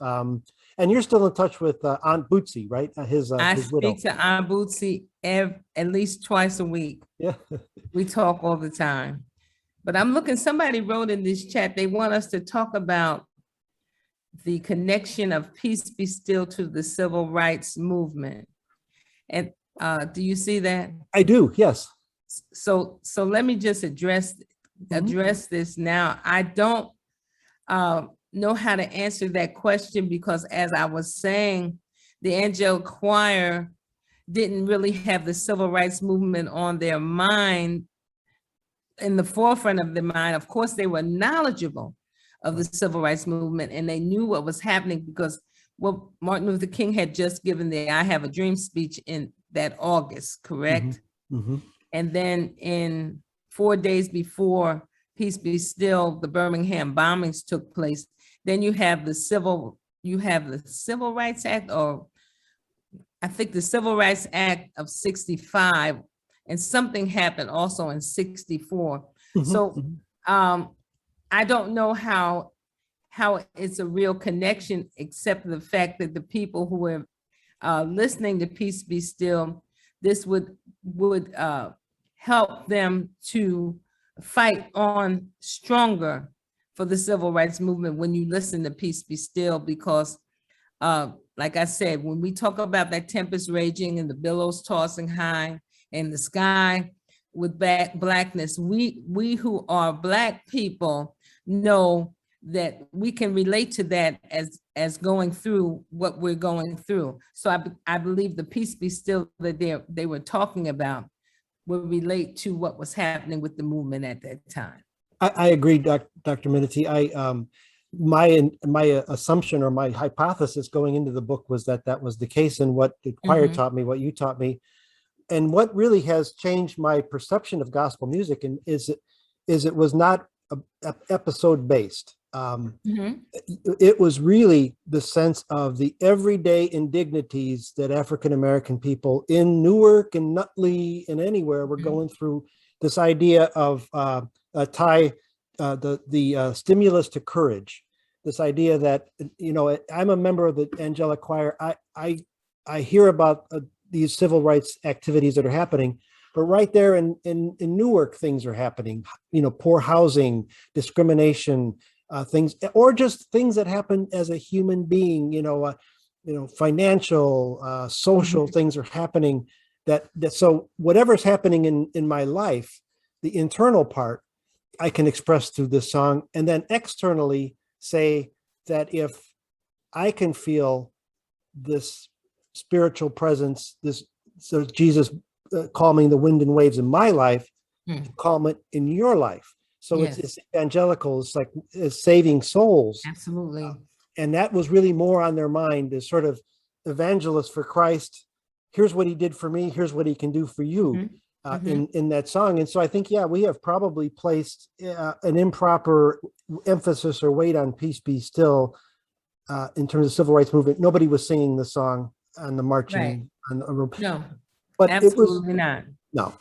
And you're still in touch with Aunt Bootsy, right? His widow. Speak to Aunt Bootsy at least twice a week. Yeah. We talk all the time. But I'm looking, somebody wrote in this chat, they want us to talk about the connection of Peace Be Still to the civil rights movement. And do you see that? I do, yes. So let me just address this now. I don't know how to answer that question because, as I was saying, the Angelic Choir didn't really have the civil rights movement on their mind, in the forefront of their mind. Of course, they were knowledgeable of the civil rights movement and they knew what was happening because Martin Luther King had just given the I Have a Dream speech in that August, correct? And then in 4 days before Peace Be Still, the Birmingham bombings took place. Then you have the Civil Rights Act, or I think the Civil Rights Act of 65 and something happened also in 64. Mhm, So mhm. I don't know how it's a real connection, except the fact that the people who were listening to Peace Be Still, this would help them to fight on stronger for the civil rights movement when you listen to Peace Be Still, because like I said, when we talk about that tempest raging and the billows tossing high and the sky with blackness, we who are Black people know that we can relate to that as going through what we're going through. So I believe the Peace Be Still that they were talking about would relate to what was happening with the movement at that time. I agree, Dr. Minatee. My assumption or my hypothesis going into the book was that was the case, and what the choir taught me, what you taught me, and what really has changed my perception of gospel music, and is it was not episode based. It was really the sense of the everyday indignities that African American people in Newark and Nutley and anywhere were going through. This idea of the stimulus to courage. This idea that, I'm a member of the Angelic Choir. I hear about these civil rights activities that are happening, but right there in Newark, things are happening. Poor housing, discrimination, things, or just things that happen as a human being. Financial, social things are happening. So whatever's happening in my life, the internal part, I can express through this song, and then externally say that if I can feel this spiritual presence, so Jesus calming the wind and waves in my life, calm it in your life. So it's evangelical. It's like it's saving souls. Absolutely. And that was really more on their mind, as sort of evangelists for Christ. Here's what he did for me. Here's what he can do for you. In that song. And so I think, we have probably placed an improper emphasis or weight on Peace Be Still in terms of civil rights movement. Nobody was singing the song on the marching. Right. No, but absolutely not. No.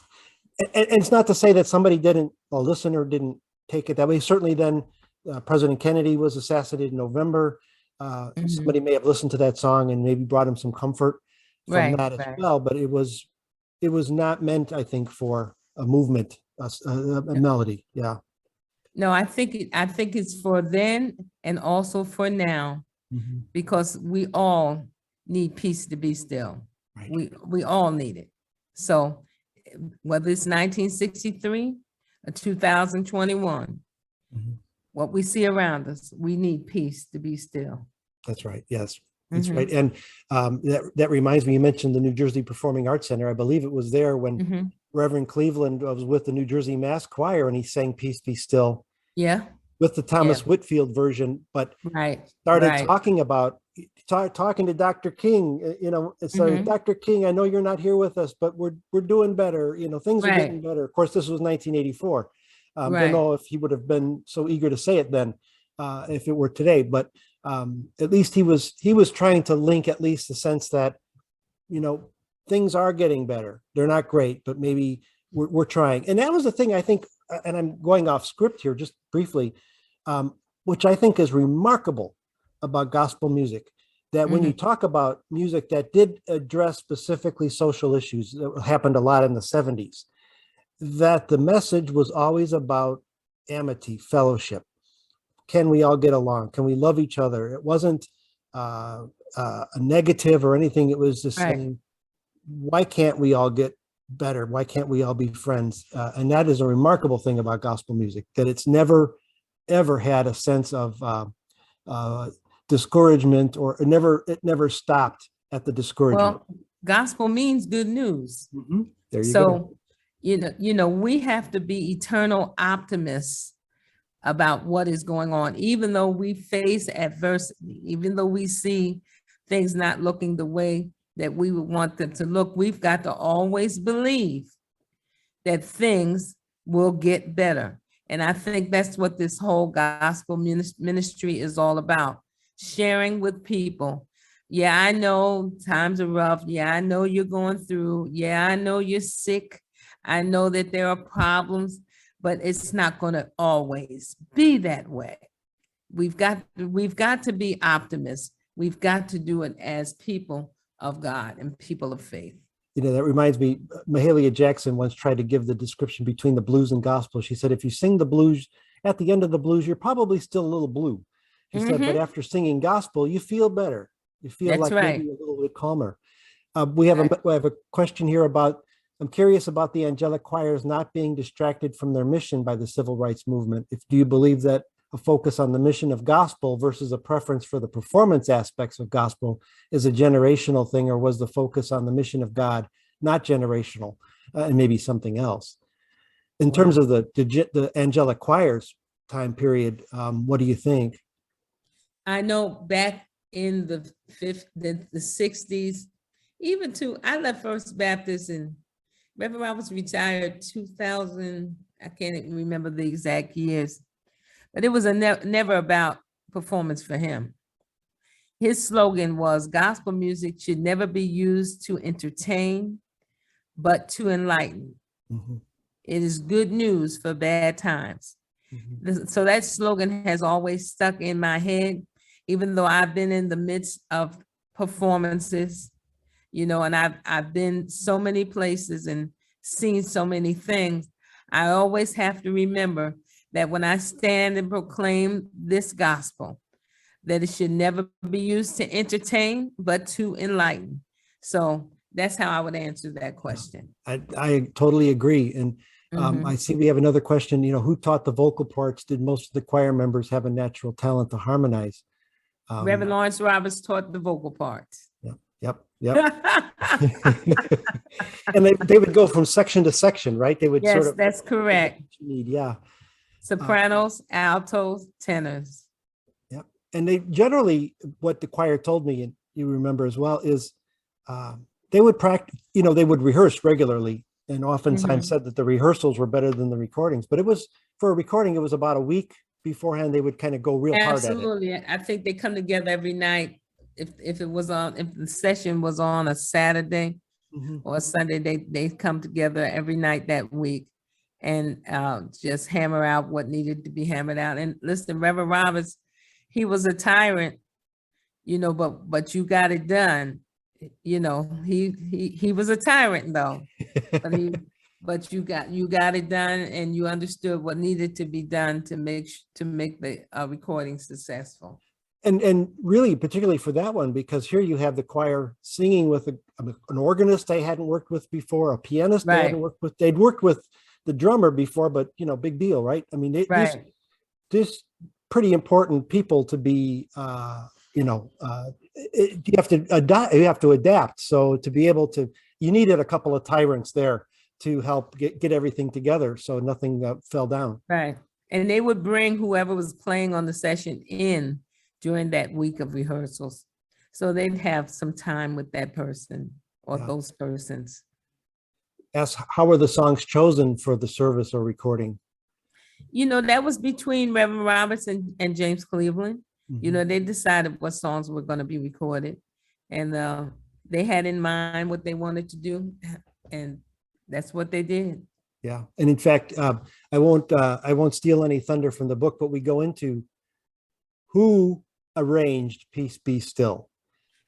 And it's not to say that somebody didn't listen or didn't take it that way. Certainly then President Kennedy was assassinated in November. Somebody may have listened to that song and maybe brought him some comfort from that as well. But it was not meant, I think, for a movement, a melody. Yeah. No, I think it's for then and also for now, because we all need peace to be still. Right. We all need it. So whether it's 1963 or 2021, what we see around us, we need peace to be still. That's right. Yes. That's right. And that reminds me, you mentioned the New Jersey Performing Arts Center. I believe it was there when Reverend Cleveland was with the New Jersey Mass Choir and he sang Peace Be Still. Yeah. With the Thomas Whitfield version, but started talking to Dr. King, so Dr. King, I know you're not here with us, but we're doing better. Things are getting better. Of course, this was 1984. Don't know if he would have been so eager to say it then, if it were today, but at least he was trying to link at least the sense that, things are getting better. They're not great, but maybe we're trying. And that was the thing, I think, and I'm going off script here just briefly, which I think is remarkable about gospel music, that when you talk about music that did address specifically social issues, that happened a lot in the 70s, that the message was always about amity, fellowship. Can we all get along? Can we love each other? It wasn't a negative or anything. It was just saying, why can't we all get better? Why can't we all be friends? And that is a remarkable thing about gospel music, that it's never, ever had a sense of discouragement, or it never stopped at the discouragement. Well, gospel means good news. There you go. So, we have to be eternal optimists about what is going on, even though we face adversity, even though we see things not looking the way that we would want them to look. We've got to always believe that things will get better. And I think that's what this whole gospel ministry is all about, sharing with people. Yeah, I know times are rough. Yeah, I know you're going through. Yeah, I know you're sick. I know that there are problems, but it's not going to always be that way. We've got to be optimists. We've got to do it as people of God and people of faith. That reminds me, Mahalia Jackson once tried to give the description between the blues and gospel. She said, if you sing the blues, at the end of the blues, you're probably still a little blue. She said, but after singing gospel, you feel better. You feel like maybe a little bit calmer. We have a question here about, I'm curious about the angelic choirs not being distracted from their mission by the civil rights movement. Do you believe that a focus on the mission of gospel versus a preference for the performance aspects of gospel is a generational thing, or was the focus on the mission of God not generational and maybe something else? In terms of the angelic choirs time period, what do you think? I know back in the 60s, even I left First Baptist and Reverend Roberts retired 2000. I can't even remember the exact years, but it was never about performance for him. His slogan was, gospel music should never be used to entertain, but to enlighten. It is good news for bad times. So that slogan has always stuck in my head, even though I've been in the midst of performances, and I've been so many places and seen so many things. I always have to remember that when I stand and proclaim this gospel, that it should never be used to entertain, but to enlighten. So that's how I would answer that question. I totally agree. And I see we have another question, who taught the vocal parts? Did most of the choir members have a natural talent to harmonize? Reverend Lawrence Roberts taught the vocal parts. Yep. And they would go from section to section, right? They would sort of. That's correct. Yeah. Sopranos, altos, tenors. Yep. And they generally, what the choir told me, and you remember as well, is they would practice, they would rehearse regularly, and oftentimes said that the rehearsals were better than the recordings. But it was, for a recording, it was about a week beforehand. They would kind of go real hard at it. Absolutely. I think they come together every night. If the session was on a Saturday or a Sunday, they come together every night that week and just hammer out what needed to be hammered out. And listen, Reverend Roberts, he was a tyrant, but you got it done. He was a tyrant though, but you got it done, and you understood what needed to be done to make the recording successful. And really, particularly for that one, because here you have the choir singing with an organist they hadn't worked with before, a pianist they hadn't worked with. They'd worked with the drummer before, but big deal, right? I mean, this pretty important people to be, you have to adapt. So to be able to, you needed a couple of tyrants there to help get everything together, so nothing fell down. Right, and they would bring whoever was playing on the session in during that week of rehearsals. So they'd have some time with that person or those persons. Ask, how were the songs chosen for the service or recording? That was between Reverend Roberts and James Cleveland. They decided what songs were going to be recorded, and they had in mind what they wanted to do, and that's what they did. Yeah, and in fact, I won't steal any thunder from the book, but we go into who arranged Peace Be Still.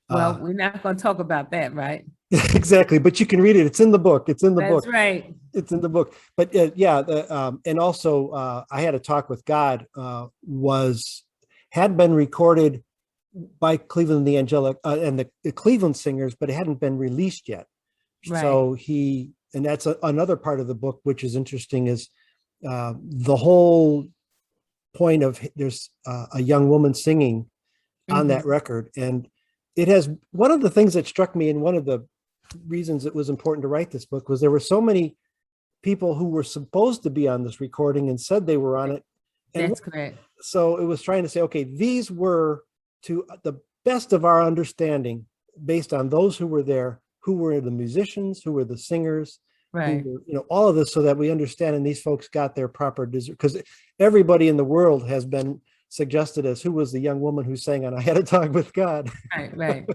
Well, we're not going to talk about that, right? Exactly, but you can read it. It's in the book. It's in the book. That's right. It's in the book. But and also I Had a Talk with God had been recorded by Cleveland the Angelic and the Cleveland Singers, but it hadn't been released yet. Right. So and that's another part of the book, which is interesting, is the whole point of there's a young woman singing on that record. And it has, one of the things that struck me, and one of the reasons it was important to write this book, was there were so many people who were supposed to be on this recording and said they were on it. And that's correct. So it was trying to say, okay, these were, to the best of our understanding, based on those who were there, who were the musicians, who were the singers, right? All of this, so that we understand, and these folks got their proper deserve, because everybody in the world has been suggested as who was the young woman who sang on I Had a Talk with God. Right.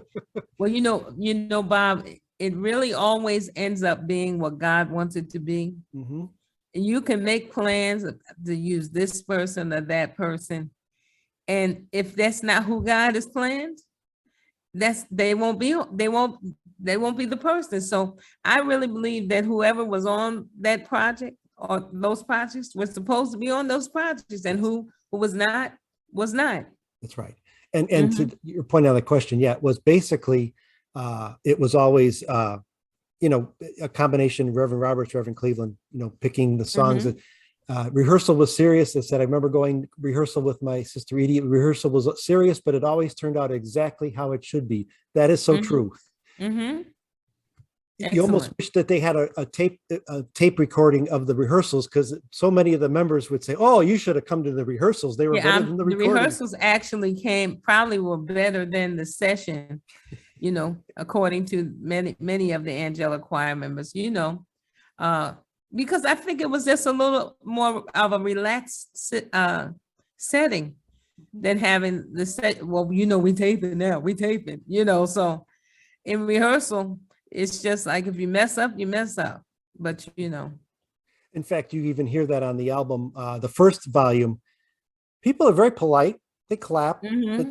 Well, Bob, it really always ends up being what God wants it to be. Mhm. You can make plans to use this person or that person. And if that's not who God has planned, they won't be the person. So I really believe that whoever was on that project or those projects was supposed to be on those projects, and who was not, was not. That's right. And to your point on the question, yeah, it was basically, it was always, you know, a combination of Reverend Roberts, Reverend Cleveland, you know, picking the songs. Rehearsal was serious. I said, I remember going rehearsal with my sister Edie. Rehearsal was serious, but it always turned out exactly how it should be. That is so true. You almost wish that they had a tape recording of the rehearsals, because so many of the members would say, "Oh, you should have come to the rehearsals. They were better than the recordings." The rehearsals actually probably were better than the session, you know, according to many of the Angelic Choir members, you know, because I think it was just a little more of a relaxed setting than having the set. Well, you know, we taping, you know, so in rehearsal, it's just like, if you mess up, you mess up, but you know. In fact, you even hear that on the album, the first volume. People are very polite. They clap, but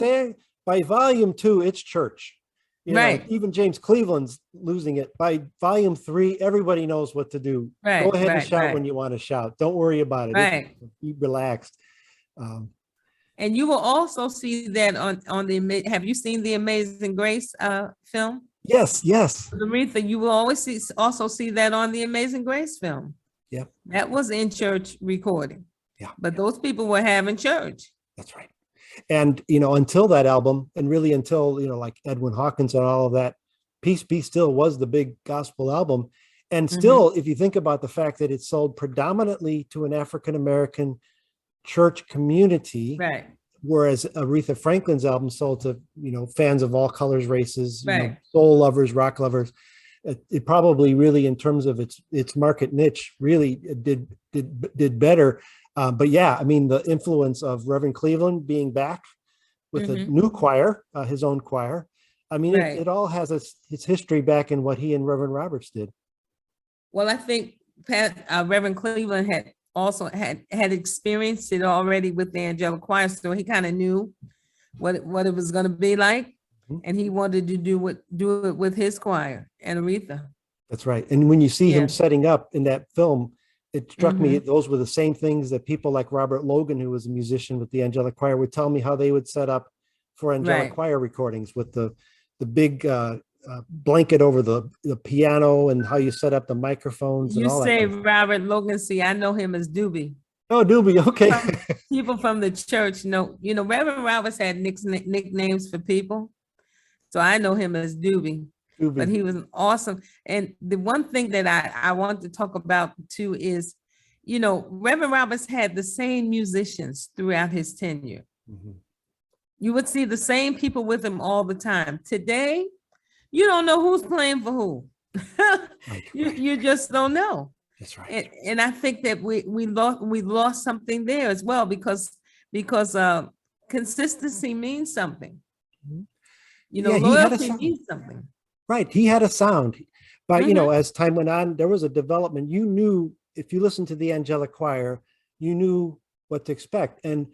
by volume 2, it's church. You know, even James Cleveland's losing it. By volume 3, everybody knows what to do. Go ahead and shout when you want to shout. Don't worry about it. Be relaxed. And you will also see that on the, have you seen the Amazing Grace film? Yes. Aretha, you will always also see that on the Amazing Grace film. Yeah. That was in church recording. Yeah. But those people were having church. That's right. And, you know, until that album, and really until, you know, like Edwin Hawkins and all of that, Peace Be Still was the big gospel album. And still, if you think about the fact that it sold predominantly to an African-American church community, whereas Aretha Franklin's album sold to, you know, fans of all colors, races, you know, soul lovers, rock lovers. It probably really, in terms of its market niche, really did better. But yeah, I mean, the influence of Reverend Cleveland being back with a new choir, his own choir. I mean, it all has its history back in what he and Reverend Roberts did. Well, I think Reverend Cleveland had also had experienced it already with the Angelic Choir, so he kind of knew what it was going to be like, and he wanted to do it with his choir and Aretha. That's right. And when you see him setting up in that film, it struck me those were the same things that people like Robert Logan, who was a musician with the Angelic Choir, would tell me how they would set up for Angelic Choir recordings, with the big blanket over the piano, and how you set up the microphones. You and all say that. Robert Logan. See, I know him as Doobie. Oh, Doobie. Okay. People from the church know, you know, Reverend Roberts had nicknames for people. So I know him as Doobie. But he was awesome. And the one thing that I want to talk about too is, you know, Reverend Roberts had the same musicians throughout his tenure. You would see the same people with him all the time. Today, you don't know who's playing for who. You just don't know. That's right. And I think that we lost something there as well, because consistency means something. You know, loyalty means something. Right. He had a sound. But, you know, as time went on, there was a development. You knew, if you listened to the Angelic Choir, you knew what to expect. And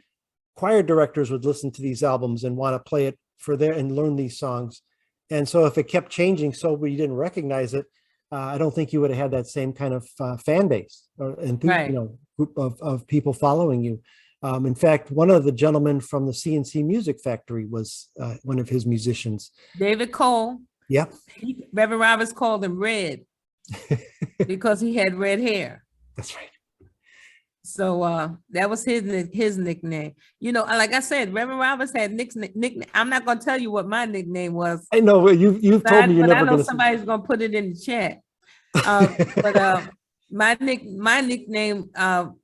choir directors would listen to these albums and want to play it and learn these songs. And so if it kept changing so you didn't recognize it, I don't think you would have had that same kind of fan base and you know, group of people following you. In fact, one of the gentlemen from the C&C Music Factory was one of his musicians. David Cole. Yep. Reverend Roberts called him Red because he had red hair. That's right. So that was his nickname. You know, like I said, Reverend Roberts had nickname. I'm not going to tell you what my nickname was. I know you've told me you're never going to. But I know somebody's going to put it in the chat. But my nickname,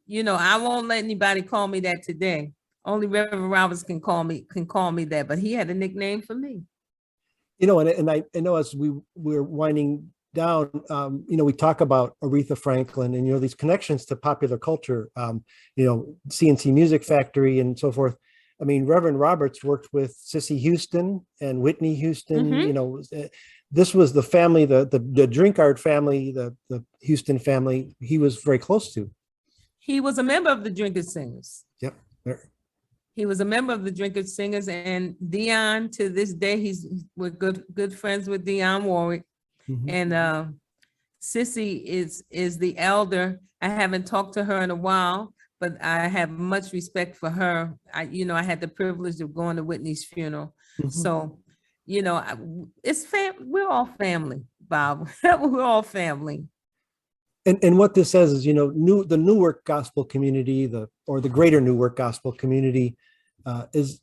you know, I won't let anybody call me that today. Only Reverend Roberts can call me that. But he had a nickname for me. You know, and I know as we're winding down, you know, we talk about Aretha Franklin and, you know, these connections to popular culture, you know, C&C Music Factory and so forth. I mean, Reverend Roberts worked with Sissy Houston and Whitney Houston. You know, this was the family, the Drinkard family, the Houston family. He was very close to. He was a member of the Drinkard Singers. Yep. He was a member of the Drinkard Singers, and Dion, to this day, we're good friends with Dion Warwick. And Sissy is the elder. I haven't talked to her in a while, but I have much respect for her. I had the privilege of going to Whitney's funeral. So, we're all family, Bob. We're all family. And what this says is, the Newark gospel community, the greater Newark gospel community is,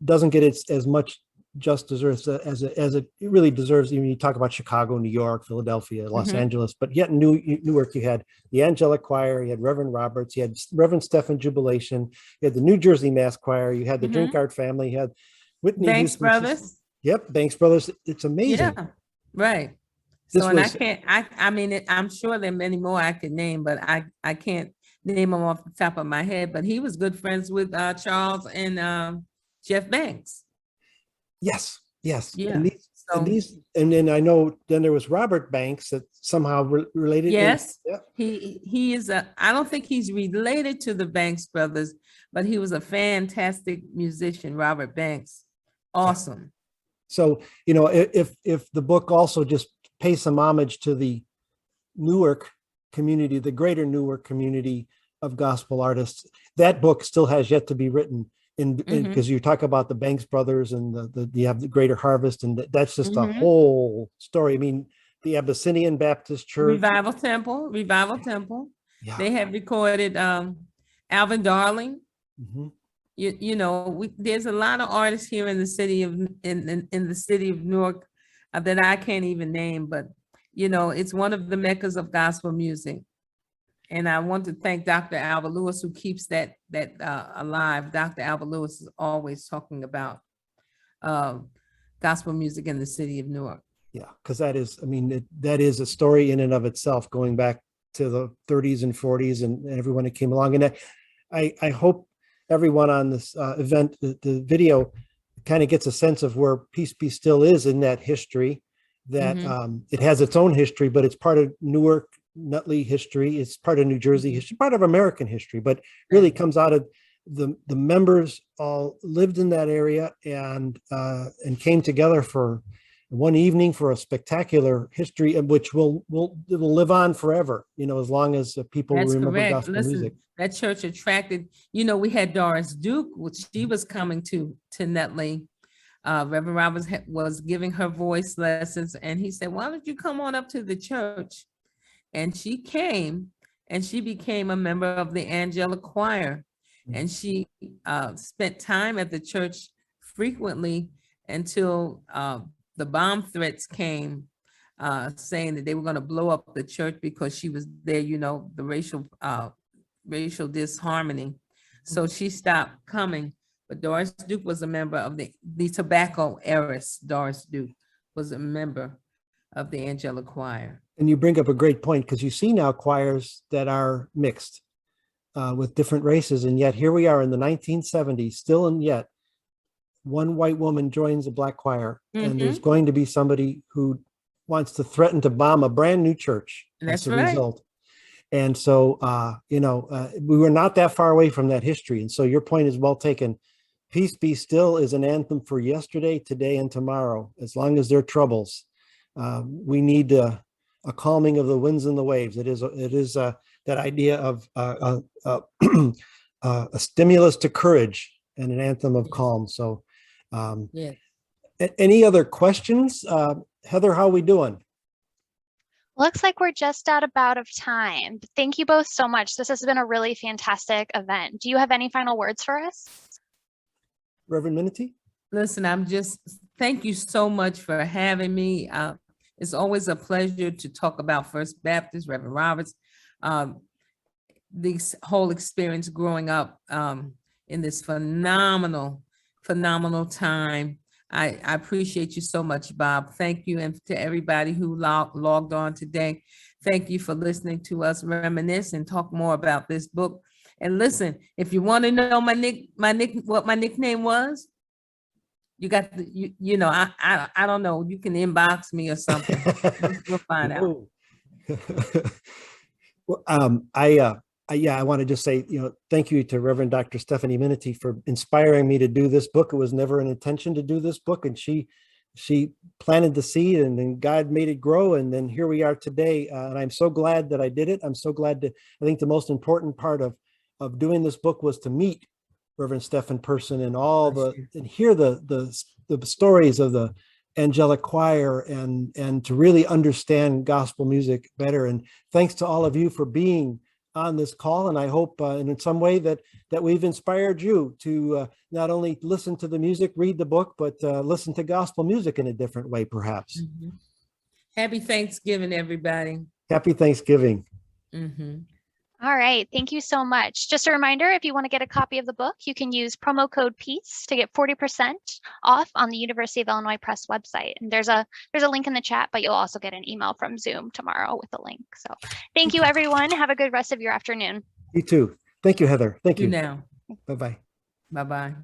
doesn't get as much justice as it really deserves. Even you talk about Chicago, New York, Philadelphia, Los Angeles, but yet in Newark, you had the Angelic Choir, you had Reverend Roberts, you had Reverend Stephen Jubilation, you had the New Jersey Mass Choir, you had the Drinkard family, you had Whitney Banks Houston, Brothers. Yep, Banks Brothers. It's amazing. Yeah, right. So, I'm sure there are many more I could name, but I can't name them off the top of my head. But he was good friends with Charles and Jeff Banks. Yes. Yeah. And then I know then there was Robert Banks that somehow related. Yes. He is I don't think he's related to the Banks brothers, but he was a fantastic musician, Robert Banks. Awesome. So, if the book also just pay some homage to the Newark community, the greater Newark community of gospel artists, that book still has yet to be written. Because you talk about the Banks brothers and you have the Greater Harvest, and that's just a whole story. I mean, the Abyssinian Baptist Church, Revival Temple. Yeah. They have recorded Alvin Darling. There's a lot of artists here in the city of in the city of Newark that I can't even name, but it's one of the meccas of gospel music. And I want to thank Dr. Alva Lewis, who keeps that alive. Dr. Alva Lewis is always talking about gospel music in the city of Newark. Yeah, because that is a story in and of itself, going back to the 30s and 40s and everyone that came along. And I hope everyone on this event, the video, kind of gets a sense of where Peace Be Still is in that history, that it has its own history, but it's part of Newark, Nutley history. It's part of New Jersey history, part of American history, but really comes out of the members all lived in that area and came together for one evening for a spectacular history, which will live on forever, as long as people remember gospel music. That church attracted, we had Doris Duke, which she was coming to Nutley. Reverend Roberts was giving her voice lessons, and he said, why don't you come on up to the church? And she came, and she became a member of the Angelic Choir. And she spent time at the church frequently until the bomb threats came, saying that they were going to blow up the church because she was there, the racial disharmony. So she stopped coming. But Doris Duke was a member of the tobacco heiress. Doris Duke was a member of the Angelic Choir. And you bring up a great point, because you see now choirs that are mixed with different races. And yet here we are in the 1970s, still and yet one white woman joins a black choir, and there's going to be somebody who wants to threaten to bomb a brand new church as a result. And so, we were not that far away from that history. And so your point is well taken. Peace Be Still is an anthem for yesterday, today, and tomorrow. As long as there are troubles, we need a calming of the winds and the waves. It is that idea of a stimulus to courage and an anthem of calm. So, any other questions? Heather, how are we doing? Looks like we're just about of time. Thank you both so much. This has been a really fantastic event. Do you have any final words for us? Reverend Minatee? Listen, thank you so much for having me. It's always a pleasure to talk about First Baptist, Reverend Roberts, this whole experience growing up in this phenomenal time. I appreciate you so much, Bob. Thank you. And to everybody who logged on today, thank you for listening to us reminisce and talk more about this book. And listen, if you want to know what my nickname was, you got the, you know, I don't know. You can inbox me or something. We'll find out. Well, I want to just say, thank you to Reverend Dr. Stefanie Minatee for inspiring me to do this book. It was never an intention to do this book, and she planted the seed, and then God made it grow, and then here we are today. And I'm so glad that I did it. I'm so glad that I think the most important part of doing this book was to meet Reverend Steph in person and and hear the stories of the Angelic Choir and to really understand gospel music better. And thanks to all of you for being on this call. And I hope in some way that we've inspired you to not only listen to the music, read the book, but listen to gospel music in a different way, perhaps. Mm-hmm. Happy Thanksgiving, everybody. Happy Thanksgiving. Mm-hmm. All right, thank you so much. Just a reminder, if you want to get a copy of the book, you can use promo code PEACE to get 40% off on the University of Illinois Press website. And there's a link in the chat, but you'll also get an email from Zoom tomorrow with the link. So thank you, everyone. Have a good rest of your afternoon. You too. Thank you, Heather. Thank you. Now. Bye-bye. Bye-bye.